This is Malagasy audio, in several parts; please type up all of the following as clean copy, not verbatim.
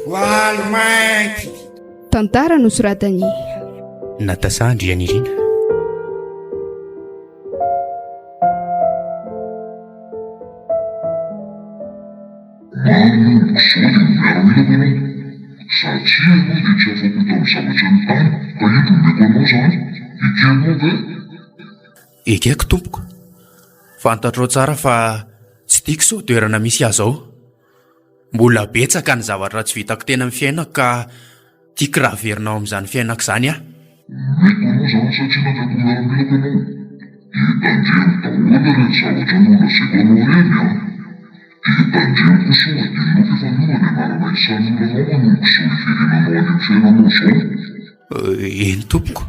Voalo mainty. Tantara nosoratany Natasandry Janirina. Manomboka zao dia miaramila ianao satria ianao dia tsy afaka tamin'ny zavatra ny tany ka entomeko anao zany ekenao ve? Ekeko tompoko, fantatrao tsara fa tsy tiako sao toerana misy azy ao. Mbola betsaka ny zavatra tsy vitako tena amin'ny fiainako ka tiako raha verinao amin'izany fiainako izany aho. Meko anao zany satria nandreko miaramilako ianao dia tandremo daholo ireny zavatra nolazaiko anao ireny dia tandremo kosa dia loko efa miova ny anarana isan'olonao manomboka zao hiverenanao any amin'ny fiainanao zao. Eny tompoko.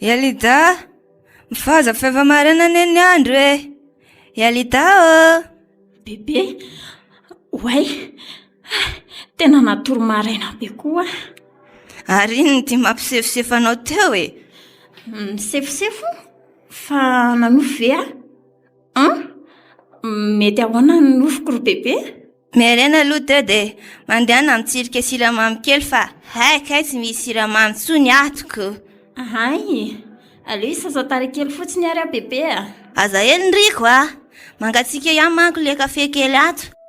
Ialida, mifaza feva-marana ny andro e. Ialida o. Bebe, oay, tena natoro maraina be koa. Ary iny ty mampisefosefanao teo e. Misefosefo? Fa nanofo ve mety ahoana ny nofoko ro bebe? Merena aloha teo dia mandehana mitsirika siramamy kely fa haika tsy misy siramamy tsony atoko. Ay, aleo sasatary kely fotsiny ary bebe a. Aza eny riko mangatsika ihany manko le kafe kely ato.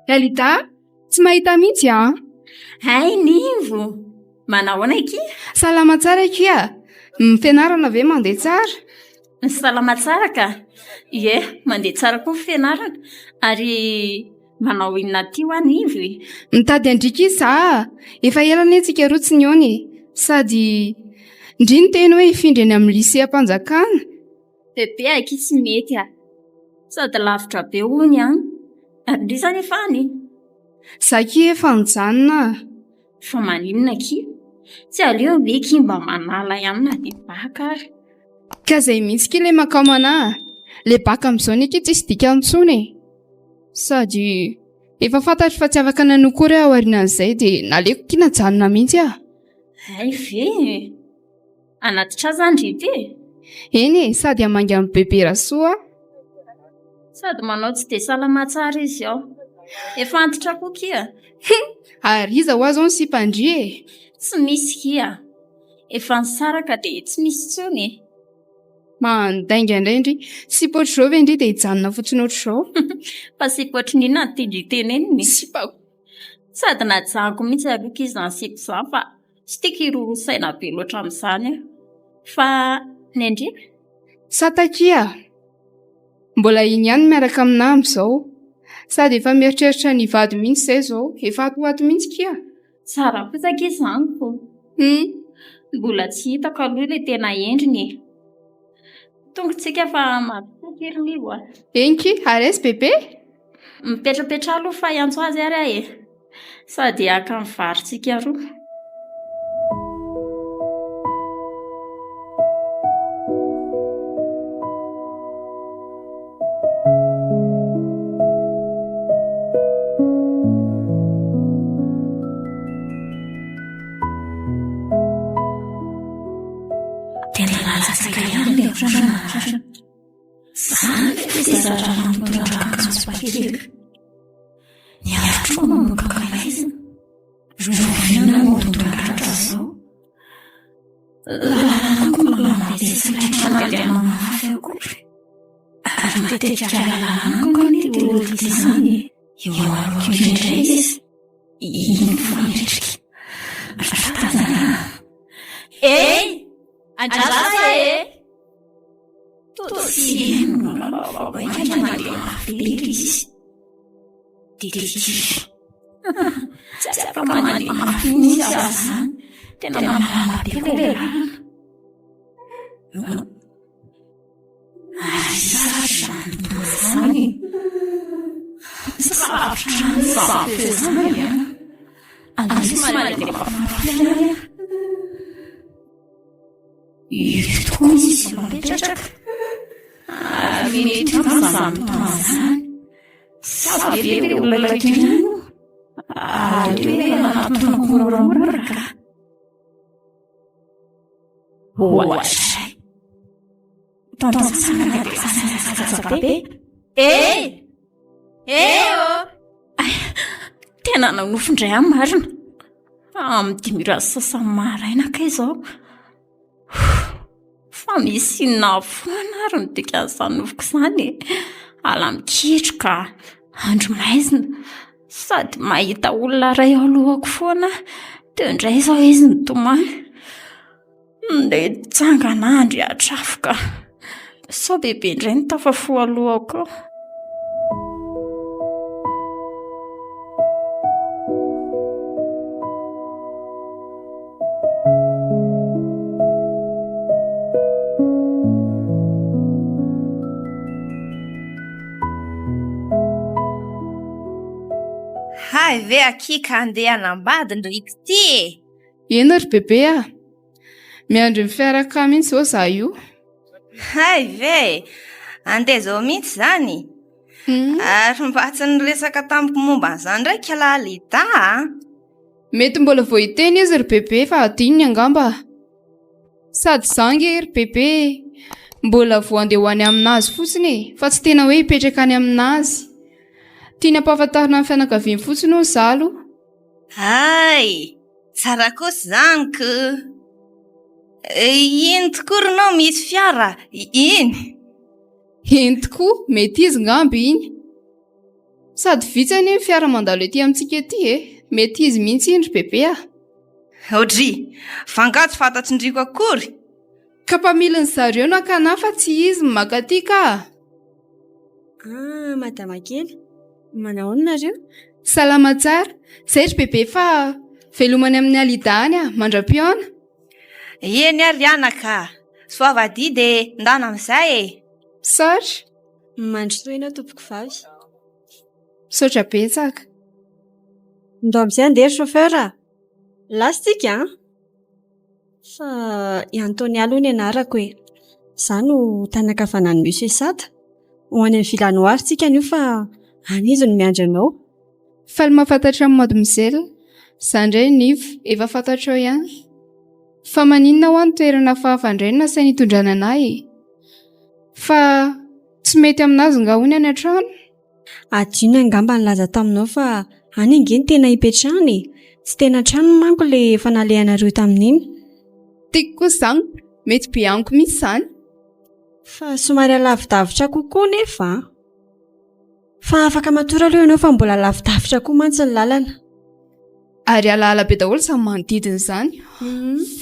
Ialida, tsy mahita mihitsy Hay nivo, manao ahoana iky? Salama tsara kia. Fianarana ve mandeha tsara? Salama tsara ka. Ie, mandeha tsara koa fianarana. Ary manao inona ty ho anivo? Mitady andrika izy efa elana etsika roa tsy niony. Sady ndriny teny hoe hifindry any amin'ny lycée am-panjakana. Bebe aky tsy mety sady lavitra be hony Ary zany efa any. Zaki efa nijanona. Fa maninona ki? Tsy aleo ve ki mba manala ihany na dia baka ary. Ka izay mihitsy ki le makamana. Le baka amin'izao ny tsy isy dika amintsony. Sady efa fantatro fa tsy afaka nanokory ao aorian'izay dia naleko ki najanona mihitsy Hay ve? Anaty tra zany ity? Eny sady amangy amin'ny bebe Rasoa. Sady manao tsy dia salama tsara izy efa antitra koa kia. Ary iza ho azy ao ny sipandry Tsy misy kia. Efa nisaraka dia tsy misy tsony. Mandainga indrindry. Sipotry zao ve indry dia hijanona fotsiny ohatr'izao. Fa sipotry n'inona ny tindry teneniny? Sipako. Sady najahako mihitsy aloka izy nasipo izany fa tsy tiako irorosaina be loatra amin'izany Fa ny andrina? Satakia. Mbola iny ihany miaraka amin'ahy amin'izao. Sady efa mieritreritra ny vady mihitsy izay izao. Efa ato mihitsy kia. Tsara kosa ankizy izany fo. Mbola tsy hitako aloha ilay tena endriny. Tongotsika fa matoa kely nivo a. Enky, aresy bebe? Mipetrapetra aloha fa iantso azy ary ahe. Sady aka mivarotsika roa. Tena lalasaka ihany ilay tratra. Zany izay zatra mampitondra akazopakely. Ny avitro mamoaka kalaizina. Roviana mampitondra tratra zao. Lalako lamazesika mandeha mafy akory. Ary matetika lalako ny teoloty izany. Eo aroko indray izy. Iny fametrika. Ratazana. Andrasa Tosi mandeha mafy lery izy. Diditif. Tsy afaka mandeha mafy izy azany. Tena mamalama be koa ilay lalana. Ary saratra izany. Saratra izany. Andrasy mandeha mafy lery. Ito koa izy mapetraka. Ary mety mazamy tanzany. Sady bebe olona kely. Ary hoe anatona moramoraka. Ohatra. Tantansana be. Tena nanofindray amin'ny marina. Amin'ny 5 sasany maraina kay izao. Fa misy nafoana ary ny dikan'izany nofoko izany. Ala miketroka, andro maizina, sady mahita olona iray ao alohako foana. Teo indray izao izy nitomany. Ndeha tsangana andry atrafoka. Sao bebe indray ny tafafo alohako. Hay ve akika andeha hanambady ndriko ty. Ino ry bebe a? Miandry ny fiaraka mihitsy zao za io. Hay ve andeha zao mihitsy zany. Ary mba tsy niresaka tamiko momba an'izany ndraiky alalita. Mety mbola vao hiteny izy ry bebe fa adininy angamba. Sady zangy ry bebe mbola vao andeha ho any aminazy fotsiny fa tsy tena hoe hipetraka any aminazy. Tiana ampahafantarina ny fianakaviany fotsiny hoy zalo. Hay, tsara kosa zany ka. Iny tokorinao misy fiara, iny. Iny tokoa, mety izy ngamby iny. Sady vitsany iny fiara mandalo ety amintsika ety mety izy mihitsy iny ry bebe a. Hodry, fangatsy fantatsindriko akory. Ka mpamiliny zareo no akana fa tsy izy maka aty ka. Madama kely. Manao nareo? Salama tsara. Zay ry bebe fa velomany amin'ny alidany mandram-piona. Eny ary anaka. Soavady de ndana amin'izay Satra. Mandrosoa ianao tompoko vavy. Saotra betsaka. Ndao amin'izay andeha chauffeur. Lastika fa i Antony aloha ny anarako e. Za no tanaka fanany Monsieur Sata. Ho any amin'ny Villanoir tsika anio fa anizo no miandry anao. Faly mahafantatra amin'ny mademoiselle. Za indray nivo efa fantatrao ihany. Fa maninona ho any toerana fahafandraina sainy hitondrana anahy. Fa tsy mety aminazy nga hony any an-trano. Adino angamba nilaza taminao fa any angeny tena hipetrahany. Tsy tena trano manko le fanalehanareo tamin'iny. Tiako kosa zany, mety be amiko mihitsy zany. Fa somary alavidavitra kokoa nefa. Fa afaka matora aloha ianao fa mbola lavidavitra koa mantsy ny lalana. Ary alaala be daholo samy manodidina izany.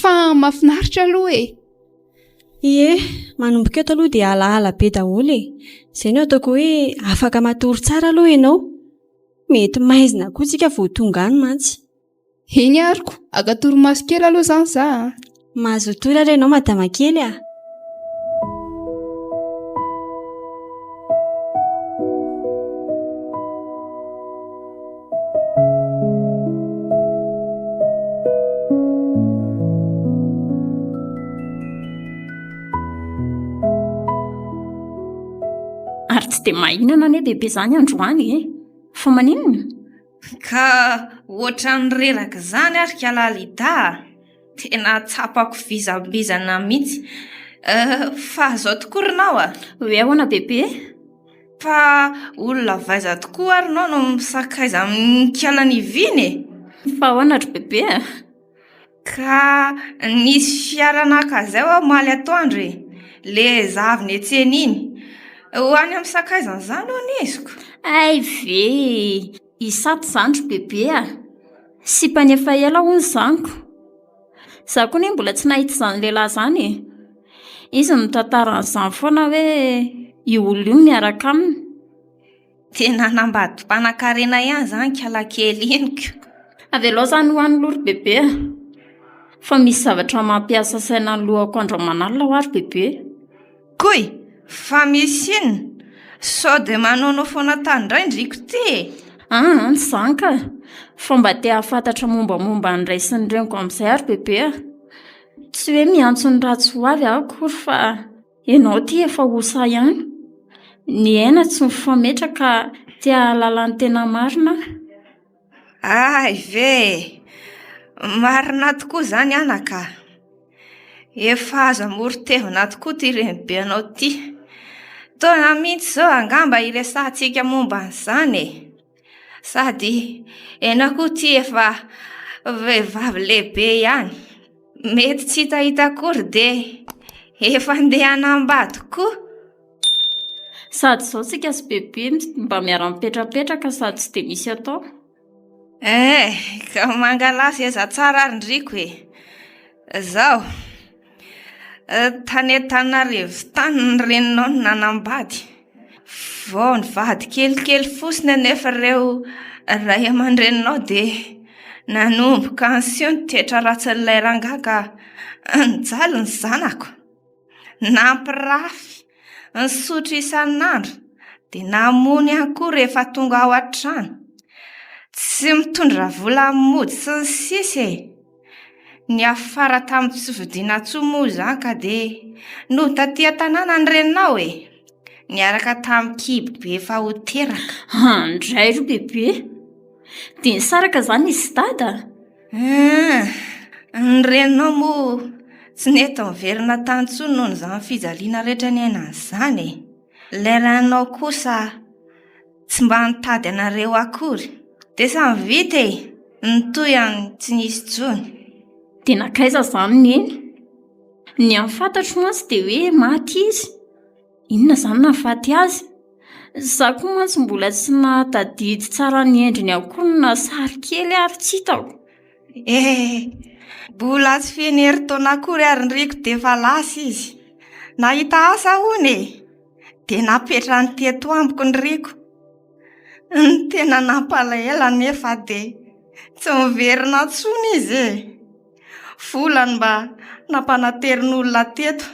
Fa mahafinaritra aloha e. Ie, manomboka eto aloha dia alaala be daholo e. Izay no ataoko hoe afaka matory tsara aloha ianao. Mety maizina koa tsika vao tonga any mantsy. eny ariko agatoromaso kely aloha izany za. Mahazo tory ianao madama kely a. Ary tsy dia mahinana anie bebe izany androany e, fa maninona? Ka oatra ny reraka izany ary kalalida, tena tsapako vizabizana mihitsy. Fa zao tokorinao a? Hoe ahoana bebe? Fa olona vaiza tokoa ary nao no misakaiza mikala ny viny e? Fa ahoana ry bebe? Ka nisy fiara nakazay ao maly atoandro e, le zavy ny etsena iny. Ho any amin'ny sakaizana izany ho nisiko. Ay ve, isato izany ry bebe a. Sy mpanefa ela hono izaniko. Za koa ne mbola tsy nahita izany lehilahy izany e. Izy mitantara an'izany foana hoe io olona io miaraka aminy. Tena nambady mpanan-karena ihany izany kala kely inoko. Avelao izany ho any loha ry bebe a. Fa misy zavatra mampiasa saina ny lohako andro aman'alina ho ary bebe. Koy, fa misy inona? Sao dia manono foana tany indray ndriko ty. Ny zanaka. Fa mba te hahafantatra mombamomba ny ray sy ny reniko amin'izay ary bebe a. Tsy hoe miantso ny ratsy ho avy akory fa ianao ty efa hosa ihany. Ny aina tsy mifametraka te hahalala ny tena marina. Ay ve, marina tokoa izany anaka. Efa azo amoro-tevina tokoa ty renibe anao ty. Taona mihitsy izao angamba iresantsika momba an'izany e. Sady ianao koa ty efa vehivavy lehibe ihany. Mety tsy hitahita akory dia efa andeha hanambady koa. Sady izao tsika sy bebe mba miara-mipetrapetraka sady tsy dia misy atao. Ka mangalasa eza tsara ary ndriko e. Zao, tany Antananarivo tany ny reninao no nanambady. Vao ny vady kelikely fosiny anefa ireo ray aman-dreninao dia nanomboka ansiony tetra ratsin'ilay rangaha ka nijaly ny zanako. Nampirafy, nisotro isan'andro, dia namony akoho rehefa tonga ao an-trano. Tsy mitondra vola mody sy ny sisa e. Ny afara tamin'ny tsy vidiana tsoa moa izany ka dia no taty an-tanàna ny reninao e. Niaraka tamin'ny kibo be efa ho teraka. Handray ro bebe. Dia nisaraka izany izy dada? Ny reninao moa tsy nety miverina tany intsony noho izany fijaliana rehetra ny ainan'izany e. Ilay ranao kosa tsy mba nitady anareo akory. Dia samy vita e, nitoy any tsy nisy tsony. Dia nakaiza izany neny? Ny amin'ny fantatro mantsy dia hoe maty izy. Inona izany nahafaty azy? Za koa mantsy mbola tsy nahatadidy tsara ny endriny akory na sary kely ary tsy hitako. Mbola tsy feno herintaona akory ary ndriko dia efa lasa izy. Nahita asa hono e, dia napetra ny teto amboko ndriko. Ny tena nampalahelo nefa dia tsy miverina tsony izy e. Volany mba nampanaterin'olona teto.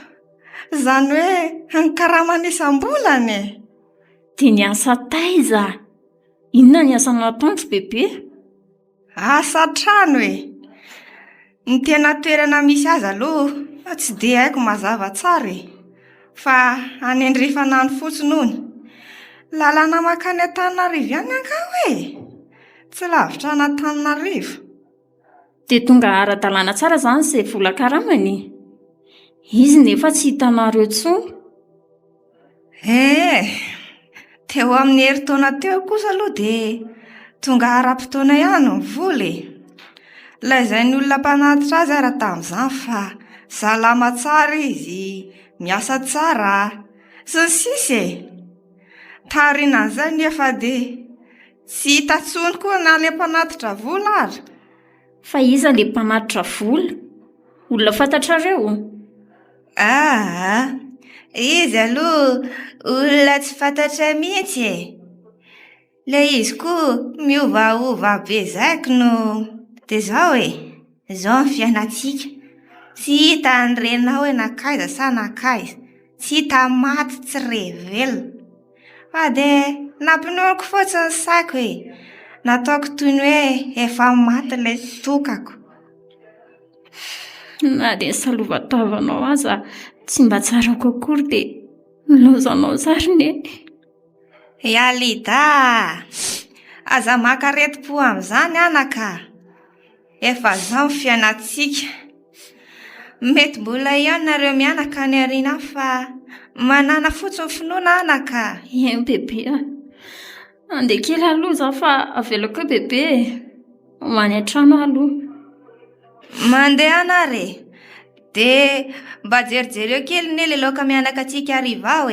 Izany hoe ny karamany isam-bolany e. Dia ny asa taiza? Inona ny asa nataondro bebe? Asa trano e. Ny tena toerana misy azy aloha tsy dia haiko mazava tsara e. Fa any Andrifanany fotsiny hony. Lalana makany Antananarivo ihany angaha hoe? Tsy lavitra any Antananarivo. Dia tonga ara-dalàna tsara izany izay vola karamany. Izy nefa tsy hitanareo intsony. Teo amin'ny herintaona teo kosa aloha dia tonga ara-potoana ihany ny vola e. Lazain'ny olona mpanatitra azy ara tamin'izany fa salama tsara izy, miasa tsara, sy ny sisa e. Tarinan'izay nefa dia tsy hita tsony koa na ilay mpanatitra vola ary. Fa iza ilay mpanatitra vola? Olona fantatrareo? Izy aloha olona tsy fantatra mihitsy e. Ilay izy koa miovaova be zaiko no dia izao izao ny fiainantsika. Tsy hita ny renao hoe nakaiza sa nakaiza, tsy hita maty tsy revelona. Fa dia nampinoako fotsiny ny saiko nataoko toy ny hoe efa maty ilay tokako. Na dia salovatavanao aza tsy mba tsara kokory dia nilozanao zariny. Ialida, aza maka retim-po amin'izany anaka. Efa izao ny fiainantsika. Mety mbola ihany mianaka any aoriana fa manana fotsiny finoana anaka. Bebe andeha kely aloha fa avelako bebe. Hoany an-trano aloha. Mandeha anare. Dia mba jerijereo kely ny laoka mianaka antsika hariva ao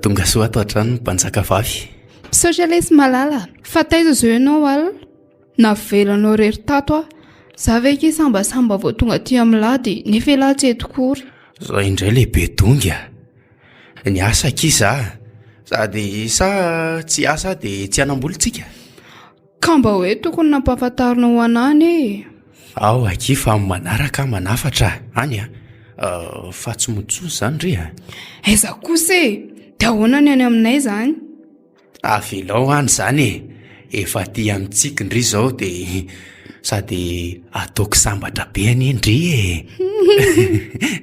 Tonga soa ato an-trano ny mpanjaka vavy. Misaotra lesy malala, fa taiza zao ianao alina? Navelanao rery tato aho. Za ve ke sambasamba vao tonga aty amin'ny lady nefa latsy etokory. Zao indray lehibe donga. Ny asa kiza sady sa tsy asa dia tsy hanambolintsika. Ka mba hoe tokony nampahafantarina ho anany Ao aky fa amin'ny manaraka manafatra any fa tsy motsony izany ry Aiza kosa dia ahoana ny any aminay izany? Avelao any izany efa ty amintsika ndry izao dia sady ataoko sambatra be any ndry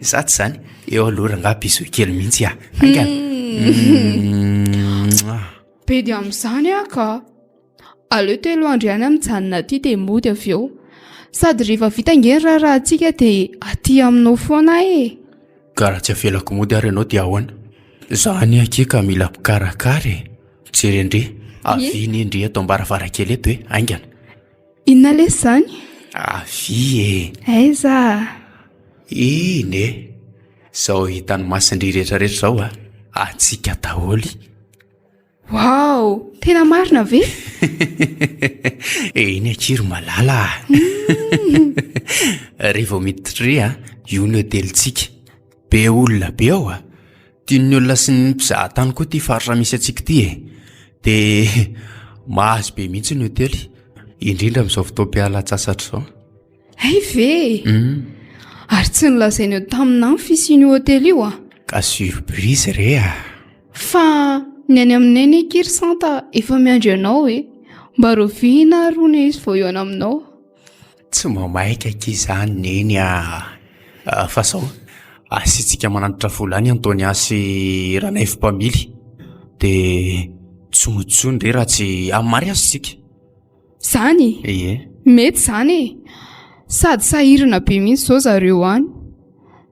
Saty izany eo aloha rangamba izy kely mihitsy angana. Be dia amin'izany ka aleo telo andro ihany amin'njanona aty dia mody avy eo. Sady rehefa vita ngeny rahantsika dia aty aminao foana Ka raha tsy avelako mody ary ianao dia ahoana? Zany aky ka mila mpikarakara Jery ndry avy ny ndry atao mbaravarakely eto aingana. Inona lesy izany? Avy Aiza? Iny zao hitany masindry rehetrarehetra zao atsika taholy. Wow, tena marina ve? Iny akiry malala. Rehefa miditry io ny hotelintsika. Be olona be ao tian'ny olona sy ny mpizahatany koa ty faritra misy atsika ty dia mahazo be mihitsy ny hotely indrindra amin'izao fotoam-pialan-tsasatra izao. Ay ve? Ary tsy nilazaina eo taminao ny fisian'io hotely io Ka surprise re Fa ny any aminay ny kiry santa efa miandry ianao mba roviana rony izy vao eo aminao. Tsy mamaika aky izany neny fa sao asitsika manantitra volany Antony asy ranaivo mpamily dia tsomotsony re raha tsy amin'ny mariazy tsika. Zany? Ie. Mety zany sady sahirana be mihitsy zao zareo any.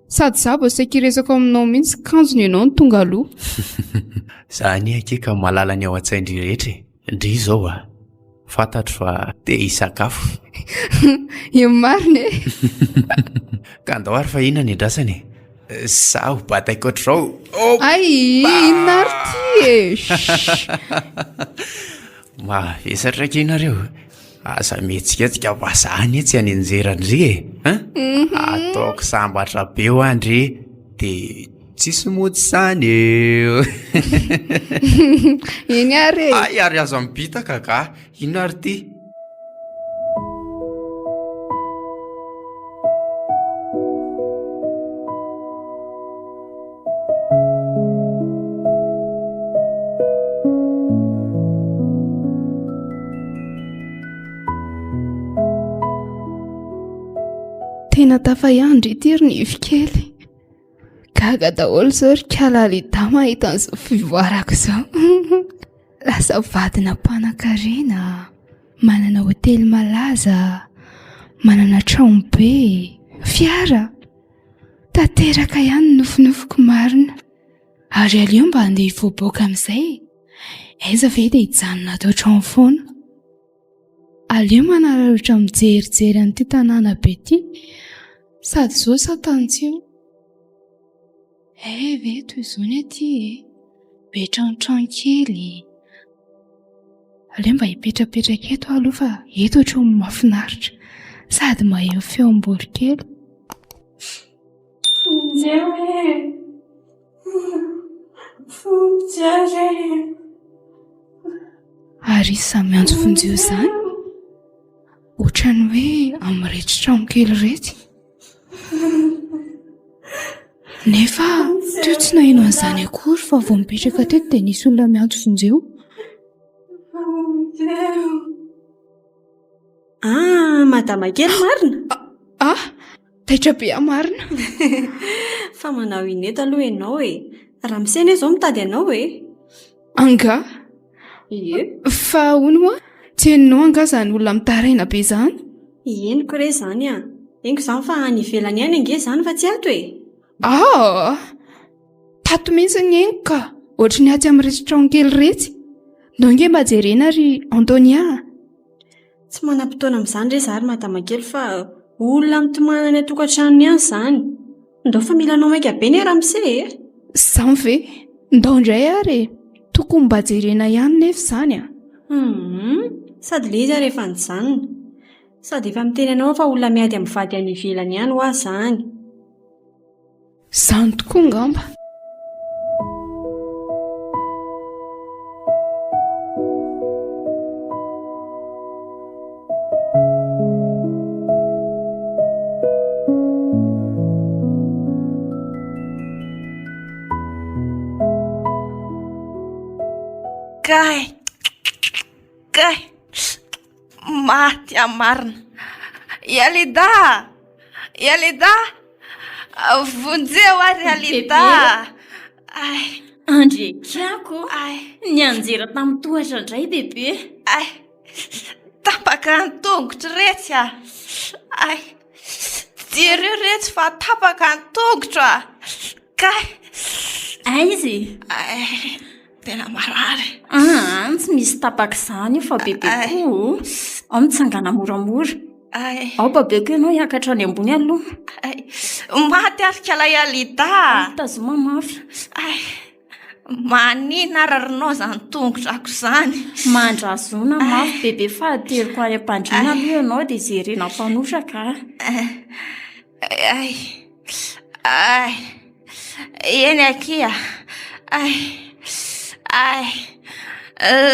Sady za vao saika resako aminao mihitsy kanjony ianao ny tonga aloha. Zany aky ka malala ny ao an-tsaindry rehetra ndry zao fantatro fa te hisakafo. Io marina Ka andao ary fa inona ny andrasany sa ho bataiko ohatr'izao. Ay, inona ary ty Mavesatra aky ianareo. Aza mihetsika tsika vazany tsy any anjerandry ataoko sambatra be ho andry dia tsisy mody izany iny ary Ay ary aza mibitaka ka inona ary ty. Tena tafayandry itiry ny ivikely. Gaga daholo zao ry kalalida mahita an'izao fivoarako izao. Lasa vadina mpanankarena, manana hotely malaza, manana trano be, fiara. Tanteraka ihany ny nofinofiko marina. Ary aleo mba andeha hivoaboaka amin'izay. Aiza ve dia hijanona atao trano foana. Aleo manararaotra mijerijery an'ity tanàna be ity. Sady zao satantsio. Ve toy izao ny aty be tranotrano kely. aleo mba hipetrapetraka eto aloha fa eto ohatran'ny mahafinaritra sady mahay feom-bolo kely. Ary samy anjo fonjeo izany ohatrany hoe amirehetra trano kely rety nefa teo tsy nahino an'izany akory fa vao mipetraka teto dia nisy olona miantso fonjeo. Madama kely marina. Taitra be marina. Fa manao ineto aloha ianao raha misena izao mitady ianao anga ie fa hono moa tsy hainao anga zany olona mitaraina be izany. Eniko re izany eniko izany fa any ivelany ihany ange izany fa tsy ato tato mihitsy ny eniko ka ohatry ny aty amirehetra trano kely retsy nonge mba jerena ry Antonia. Tsy manam-potoana amin'izany re zary madama kely fa olona mitomana ny atokantrano ihany izany. Ndao fa milanao maika be ny raha mise Zany ve ndao indray ary tokony mba jerena ihany nefa izany sady le izy rehefa nijanona sady efa miteny anao fa olona miady amin'ny vady any ivelany ihany ho azy izany. Izany tokoa ngamba. Kay maty marina. Yalida vonjeo ary Yalida. Andrekiako ny anjera tamin'ny tohatra indray bebe. Tapaka ny tongotra retsy jereo retsy fa tapaka ny tongotra izy tena marary. Tsy misy tapaka izany fa bebe ko ao mitsangana moramora. Ao babeko ianao hiakatra any ambony aloha. Maty arikala Yalida. Tazoma mafy. Manina rarinao zany tongotrako izany. Mandrazona mafy bebe fahateroko any am-pandriana aloha ianao dia jerena mpanosaka. Eny akia.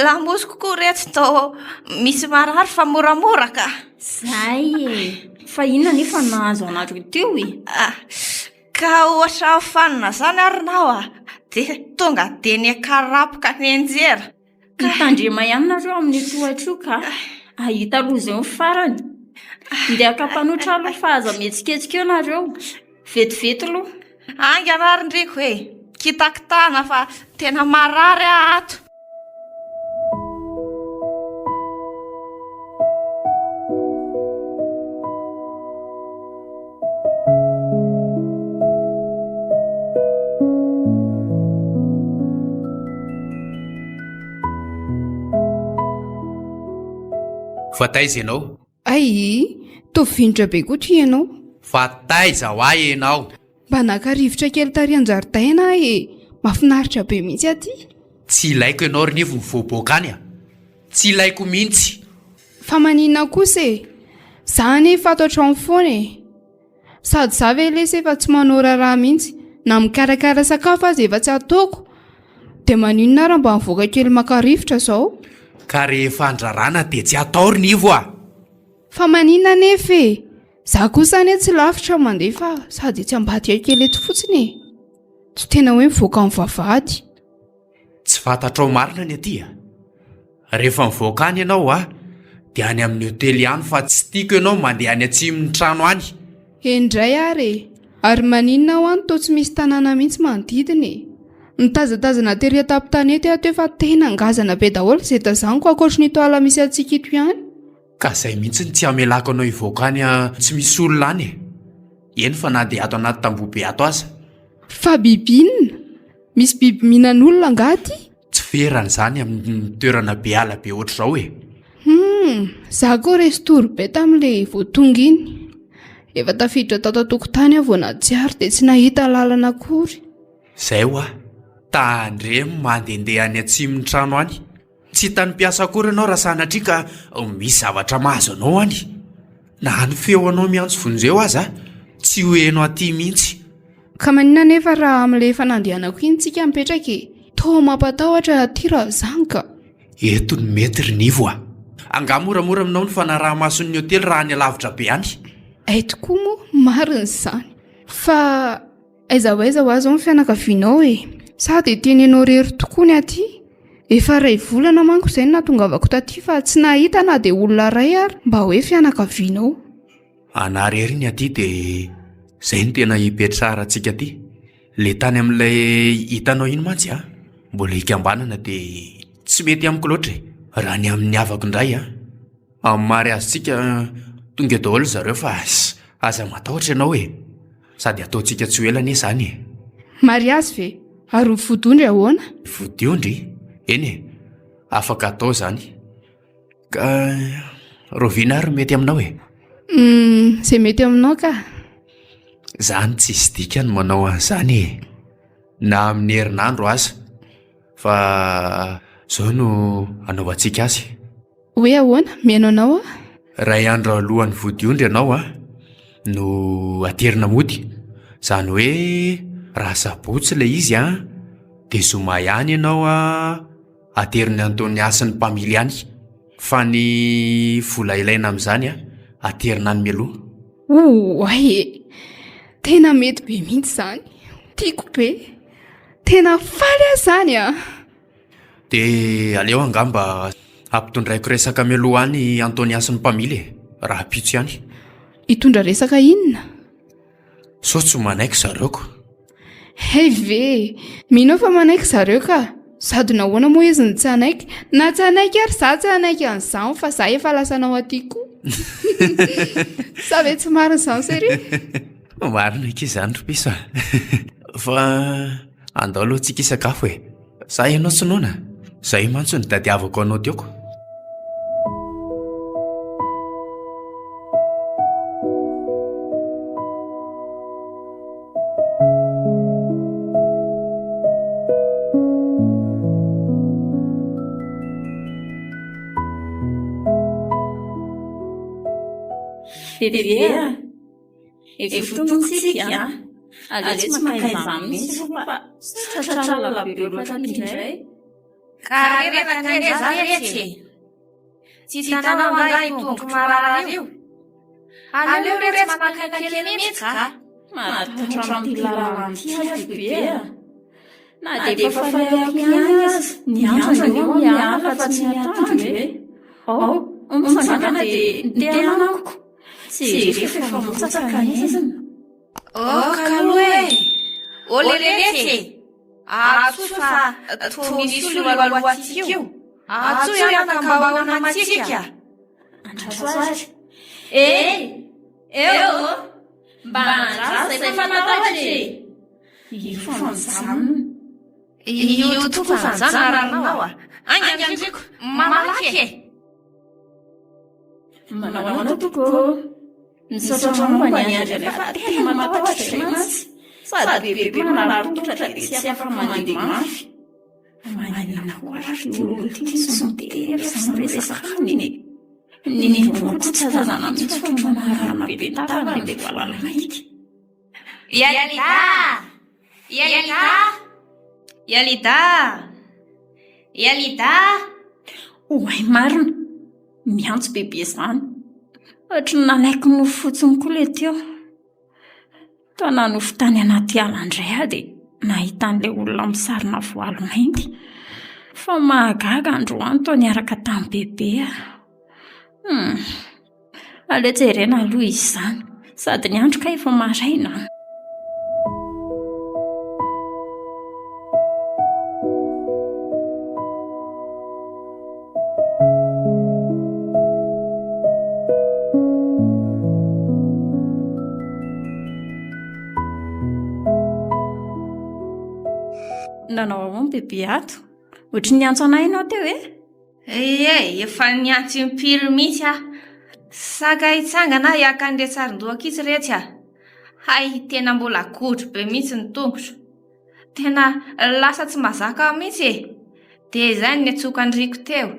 Lamosy kokoa reto tao misy marary fa moramora ka. Zay fa inona nefa nahazo anareo teo ka ohatra fanina zany arinao dia tonga dia ny akarapoka ny anjera. Mitandrema ihany nareo amin'ny tohatra io ka ahita loza eo ny farany dia akampanotra aloha fa aza mihetsiketsika eo nareo vetivety aloha. Anganarindriko kitakitana fa tena marary ato. Fa taiza ianao? Tovinitra be koatra ianao. Fa taiza ho ahy ianao? Mba naka-rivotra kely tary an-jaridaina mahafinaritra be mihitsy aty. Tsy ilaiko ianao rinevo mivoaboaka any tsy ilaiko mihitsy. Fa maninona kosa zany fataotra amin'ny foana sady za ve lesy efa tsy manao raha mihitsy na mikarakara sakafo azy efa tsy ataoko dia maninona raha mba mivoaka kely maka-rivotra izao. Ka rehefa andrarana dia tsy atao rinevo fa maninona nefa za kosa ane tsy lavitra mandeha fa sady tsy ambady kely eto fotsiny tsy tena hoe mivoaka amin'ny vavahady. Tsy fantatrao marina ny aty rehefa mivoaka any ianao dia any amin'ny hotely ihany fa tsy tiako ianao mandeha any atsimon'ny trano any. Indray ary maninona ho any toa tsy misy tanàna mihitsy manodidina nitazatazana tery tapin-tanety ato efa tena ngazana be daholo izay tazaniko ankoatra ny toala misy antsika ito ihany. Ka izay mihitsy ny tsy hamelako anao hivoaka any tsy misy olona any eny fa na dia ato anaty tambobe ato aza. Fa biby inona? Misy biby mihinan'olona angaty? Tsy ferana izany amin'ny toerana be ala be ohatr'izao za koa resy be tamin'ilay voatonga iny efa tafiditra tao tokotany aho vao natsiaro dia tsy nahita lalana akory. Izay tandremo mandehandeha any atsimon'ny trano any tsy hitany mpiasa akory ianao raha sanatria ka misy zavatra mahazo anao any. Na ny feo anao miantso vonjeo aza tsy hoenao aty mihitsy. Ka manina nefa raha amin'ilay fanandehanako iny tsika mipetraka e. Toa mampatahotra aty raha zany ka. Eto ny metry nivo a. Anga moramora aminao ny fanaraha-mason'ny hôtely raha any alavitra be any. Ay tokoa moa marina izany. Fa aiza ho aiza ho azy ao ny fianakavianao e. Sady tenenao rery tokoa ny aty. Efa ray volana manko izay no natongavako taty fa tsy nahita na dia olona ray ary mba hoe fianakavianao. Ana rery ny aty dia izay no tena hipetrara antsika aty. Le tany amin'ilay hitanao iny mantsy a. Mbola hikambanana dia tsy mety amiko loatra e. Raha ny amin'ny havako indray a. Amin'ny mary azontsika tonga daholo zareo fa aza matahotra ianao e. Sady ataontsika tsy ho elana izany e. Mariazy ve? Ary vodondry ahoana? Vodiondry? Eny e, afaka atao zany. Ka roviana ary mety aminao e. Izay mety aminao ka. Zany tsy isy dika ny manao an'izany e. Na amin'ny herinandro aza. Fa zao no anaovantsika azy. Hoe ahoana? Mihaino anao a? Ray andro alohan'ny vodiondry ianao a no aterina mody. Zany hoe raha sabotsy ilay izy a dia zoma ihany ianao a ateriny an'itony asan'ny mpamily ihany. Fa ny vola ilaina amin'izany a aterina any mialoha. Ay, tena mety be mihitsy izany. Tiako be. Tena faly aho izany a. Dia aleo angamba ampitondraiko resaka mialoha any an'itony asan'ny mpamily e. Raha pitso ihany. Hitondra resaka inona? Sao tsy manaiky zareoko. Hey ve, minao fa manaiky zareo ka. Sady nahoana moa izy ny tsy anaiky. Na tsy anaiky ary za tsy anaiky an'izany fa za efa lasanao aty koa. Sa ve tsy marina izany sery? Marina eky izany ry piso. Fa andao aloha tsika hisakafo e. Za ianao tsy noana. Zay mantsy ny tadiavako anao tiako. Bebe, efa tontsika aleo tsy makaizany mihitsy fa tratrala be loatra indray. Ka rehefa kandeza rehetra tsy tanao angaha itongotro marary io. Aleo rehetra makakely mihitsy ka. Matatra amin'ny lalànty azy bebe. Na dia efa falayako ihany aza ny andro eo miala fa tsy miatandro e. Mifandrina dia nitenanako. Tsy rehefa efa motsatsaka nezina. Kaloe, oleleletsy. Atso fa toa misy olona alohantsika io. Atso ihany akambahoana matsika. Andrasoary. Eo. Mba andrasa efa matahotra e. Io fanjana. Io tokoa fanjana ranao a. Angamiko, mamalaky e. Manao tokoa. Misaotra momba ny andro rehefa tena matahotra mantsy. Sady bebe manarotota dia tsy afa mandeha mafy. Manina hoarafy olona ity sy mitery sy miresaka aminy. Ny vonoko tsy azana mihitsy fa manarana be tavana dia valalaiky. Ialida. Oay marina, miantso bebe izany. Ohatry ny nalaiky no fotsiny koa ilay teo. Toa nanofy tany anaty ala indray aho dia nahita an'ilay olona misarona voalo mainty. Fa mahagaga androany toa niaraka tamin'ny bebe. Aleo jerena aloha izy izany. Sady ny andro ka efa maraina. Nanao ahoana bebe ato? Ohatry ny antso anay ianao teo e? Efa niantso impiry mihitsy aho. Saka hitsangana hiaka an'ilay tsarin-doha-kitsy rehetra. Hay, tena mbola godro be mihitsy ny tongotro. Tena lasa tsy mazaka mihitsy e. dia izany ny atsoka andriko teo.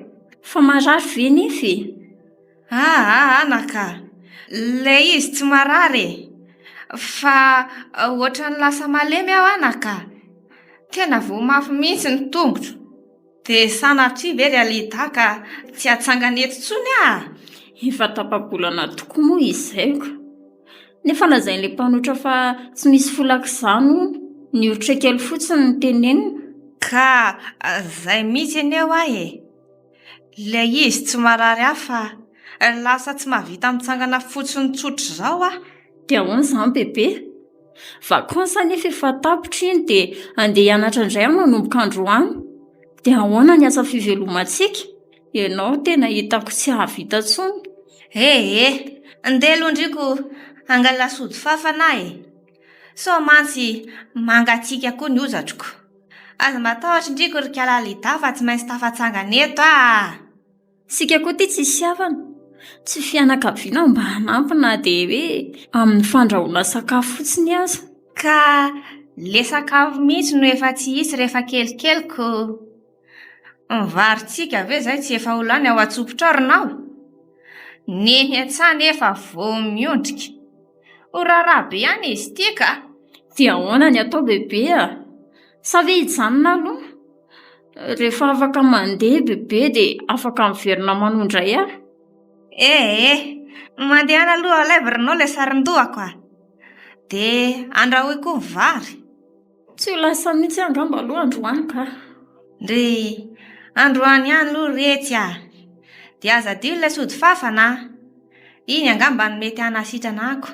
Fa marary ve nify? Anaka, ilay izy tsy marary fa ohatra ny lasa malemy aho anaka. Tena voamafy mihitsy ny tongotro. Dia sanatria ve ry alita ka tsy hatsangana eto intsony aho? Efa tapa-bolana tokoa moa izayko. Nefa lazain'ilay mpanotra fa tsy misy folak'izany ny otra kely fotsiny ny tenenina. Ka izay mihitsy eneo ahy e. Ilay izy tsy marary aho fa lasa tsy mahavita mitsangana fotsiny tsotra izao aho. Dia ahoana izany bebe? Vakansa nefa efa tapitra iny dia andeha hianatra indray aho manomboka androany. Dia ahoana ny asa fivelomantsika? Ianao tena hitako tsy hahavita intsony. Andeha aloha ndriko angala sody fafana e. So mantsy mangatsiaka koa ny ozatroko. Aza matahotra indriko ry Alita fa tsy maintsy tafatsangana eto ah. Sika koa ty tsisy havana. Tsy fianakaviana mba hanampina dia hoe amin'ny fandrahoana sakafo fotsiny aza. Ka le sakafo mihitsy no efa tsy hisy rehefa kelikeliko. Mivarotsika ve izay tsy efa olany ao atsopitrarinao? Neny an-tsany efa vao miondrika. Horara be ihany izy ity ka. Dia ahoana ny atao bebe a? Sa ve hijanona aloha? Rehefa afaka mandeha bebe dia afaka miverina manondray aho. Mandeha aloha alaivirinao ilay sarin-dohako ah. Dia andrahoiko ny vary. Tsy ho lasa mihitsy angamba aloha androany ka. Ry androany ihany aloha retsy ah. Dia aza dio ilay sody fafana. Iny angamba ny mety hanasitrana ako.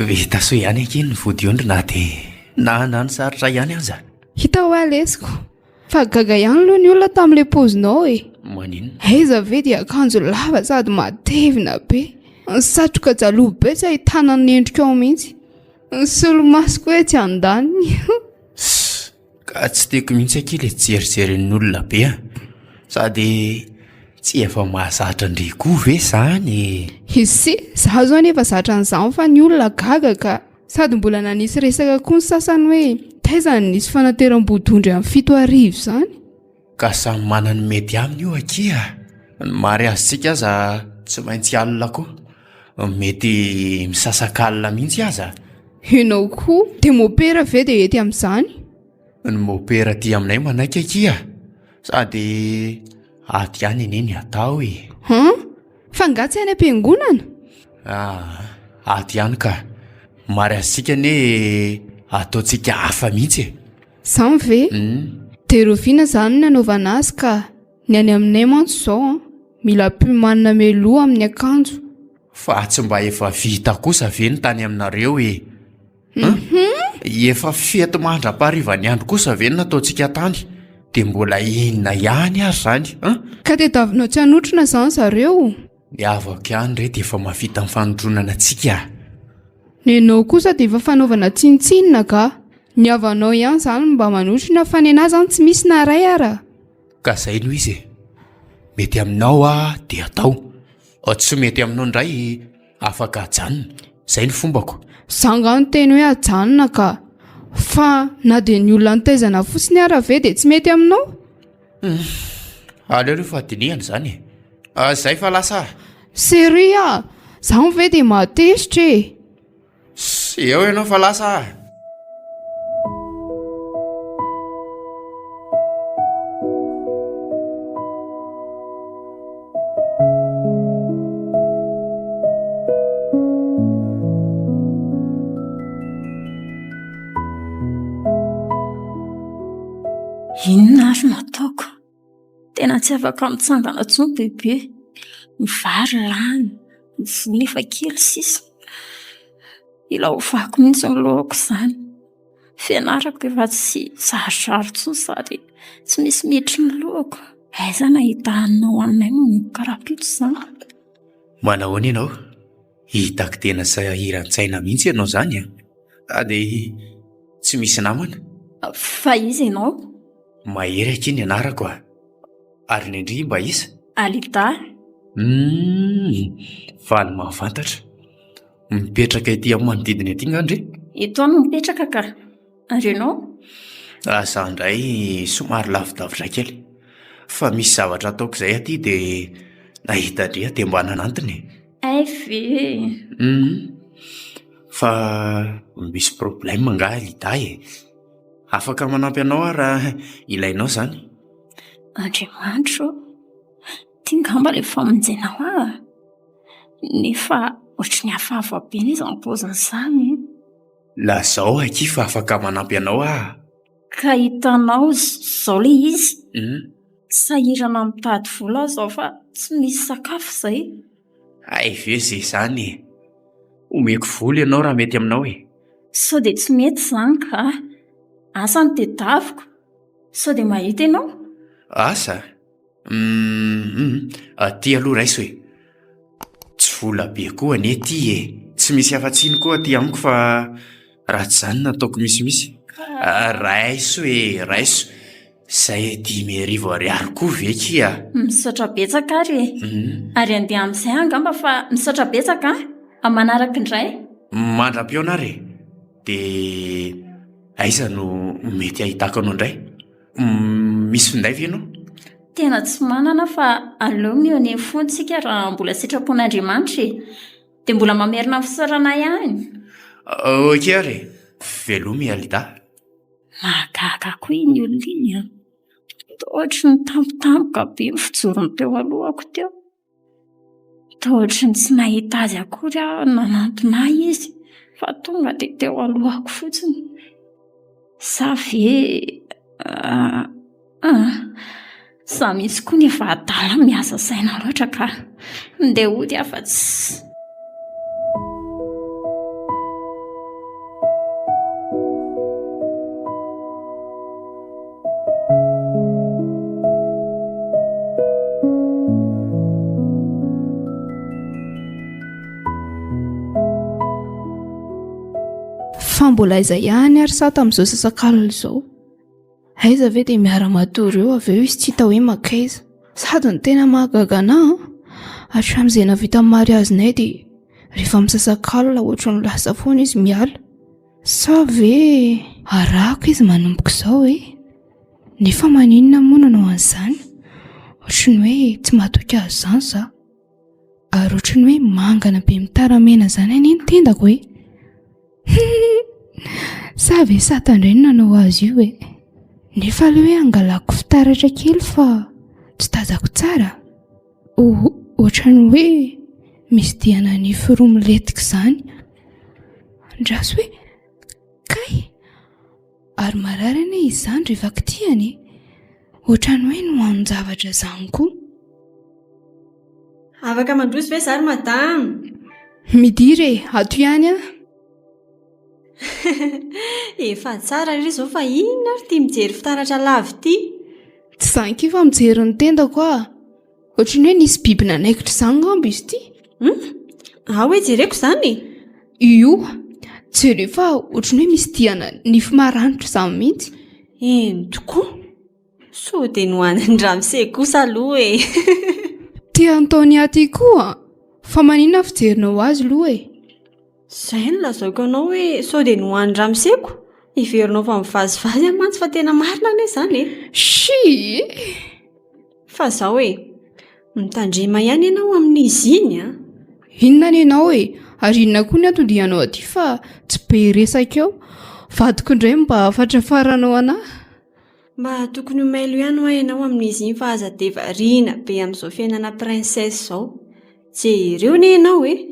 Vita so ihany akiny ny vodiondrina dia na ny sarotra ihany aza. Hita ho alesiko. Fa gaga ihany aloha ny olona tamin'ilay pozinao e. Maninona? Aiza ve dia akanjo lava sady matevina be. Ny satroka jaloha be tsy ahitana ny endrika ao mihitsy. Ny solomasoko hoe tsy andaniny. Ka tsy tiako mihitsy akily jerijeren'ny olona be a. Sady tsy efa mahazatra indray koa ve izany? Izy zaho zao nefa zatra an'izany fa ny olona gaga ka. Sady mbola nanisy resaka koa ny sasany hoe taizany nisy fanateram-bodondry amin'ny 7 arivo izany. Ka samy manana ny mety aminy io akia. Ny mary azontsika aza tsy maintsy alina koa. Mety misasak'alina mihitsy aza. Ianao koa dia mopera ve dia ety amin'izany? Ny mopera ty aminay manaiky akia. Sady aty ihany eneny atao e. Fa ngatsy any am-piangonana? Aty ihany ka. Mary azontsika ne ataontsika hafa mihitsy e. Izany ve? Dia roviana izany ny anaovana azy ka ny any aminay mantsy izao mila mpimanina meloa amin'ny akanjo. Fa tsy mba efa vita kosa ve ny tany aminareo e? Efa fety mandra-pariva ny andro kosa ve ny nataontsika tany? Dia mbola inona ihany azy zany? Ka tadiavinao tsy hanotrona izany zareo? Ny avako ihany re dia efa mahavita ny fanotronana antsika. Ny ianao kosa dia efa fanaovana tsinitsinina ka. Ny avanao ihany izany mba manotrona fa ny anahy izany tsy misy na ray ara. Ka izay no izy e. Mety aminao dia atao. Tsy mety aminao indray afaka hajanona. Izay ny fombako. Zanga ny teny hoe hajanona ka. Fa na dia ny olona nitaizana fotsiny ara ve dia tsy mety aminao? Aleo fa dinihana izany e. Izay fa lasa. Seria, izany ve dia matezitra e. Eo ianao fa lasa. Inona ary nataoko? Tena tsy afaka mitsangana intsony bebe. Ny vary lany, ny vola efa kely sisa. Ilao vako mihitsy ny lohako izany. Fianarako efa tsy sarosaro intsony sady tsy misy miditry ny lohako. Aiza nahita hanina ho anay no karapito izany? Manahoana ianao? Hitako tena sahiran-tsaina mihitsy ianao izany a. Dia tsy misy namana? Fa iza ianao? Mahery akiny anarako a. Ary ny indri mba isa? Alida. Faly mahafantatra. Mipetraka ety amin'ny manodidina ety ngandre? Eto no mipetraka ka. Ary ianao? Zaho indray somary lavidavitra kely. Fa misy zavatra ataoko izay aty dia nahita ndrea dia mba nanantiny. Ay ve? Fa misy problème nga Alida e. Afaka manampy anao raha ilainao izany. Andriamanitro, tia ngamba ilay famonjenao ah. Nefa ohatry ny hafahafa be ny izany paoziny izany. Lazao aky fa afaka manampy anao ah. Ka hitanao izao ilay izy. Sahirana mitady vola aho izao fa tsy misy sakafo izay. Ay ve izay izany. Omeko vola ianao raha mety aminao e. Sao dia tsy mety izany ka. Asa no tedaviko. Sao dia mahita ianao? Asa? Aty aloha raiso e. Tsy vola be koa anie ty e. Tsy misy afa-tsiny koa aty amiko fa raha tsy izany nataoko misimisy. Raiso e, raiso. Izay 10,000 koa ve kia? Misaotra betsaka ary e. Ary andeha amin'izay angamba fa misaotra betsaka manaraka indray. Mandram-piona ary. Dia aiza no mety ahitako anao indray? Misy finday ve ianao? Tena tsy manana fa aleo mihoane fontsika raha mbola sitrapon'Andriamanitra e. Dia mbola mamerina amin'ny fisaorana ihany. Ok ary. Velomy Alida. Mahagaga koa iny olona iny a. Ohatry ny tampotampoka be ny fijorony teo alohako teo. Ohatry ny tsy nahita azy akory aho nanantona izy fa tonga dia teo alohako fotsiny. Sa ve sa misy koa ny efa adala miasa saina loatra ka ndeha hody afa-tsy. Fa mbola aiza ihany ary sa tamin'izao sasak'alina izao. Aiza ve dia miara-matory eo avy eo izy tsy hita hoe makaiza. Sady ny tena mahagaga anahy hatramin'izay navita amin'ny mariazinay dia rehefa misasak'alina ohatry ny lasa foana izy miala. Sa ve arahako izy manomboka izao e? Nefa maninona moa nanao an'izany? Ohatry ny hoe tsy mahatoky azy izany za. Ary ohatry ny hoe mangana be mitaramena izany any ny tendako e. Sa ve Satana indray no nanao azy io e? Nefa ilay hoe angalako fitaratra kely fa tsy tazako tsara. Ohatra ny hoe misy diana nify roa miletika izany. Andraso hoe kay ary mararana izany rehefa kitiany. Ohatra ny hoe nohanon-javatra izany koa. Afaka mandroso ve zary madama? Midire ato ihany a. Efa tsara ry izao fa inona ary tia mijery fitaratra lavo ity? Tsy izany kifa mijery ny tendako a. Ohatry ny hoe nisy biby nanaikitra izany ngamba izy ity. Hoe jereko izany? Io, jereo fa ohatry ny hoe misy diana nify maranitra izany mihitsy. Eny tokoa. So dia nohaniny Ramsey kosa aloha e. Tia Antony aty koa. Fa maninona fijerinao azy aloha e? Izay no lazaiko anao hoe sao dia nohaniny Ramsey ko. Iverinao fa mivazivazy amantsy fa tena marina anie izany e. Shi! Fa izao e, mitandrema ihany ianao amin'izy iny a. Inona ny ianao e? Ary inona koa ny atodianao aty fa tsy be resaka eo. Vadiko indray mba fatrafaranao anahy. Mba tokony ho mailo ihany ho ianao amin'izy iny fa aza dia variana be amin'izao fiainana princesse izao. Jereo ne ianao e.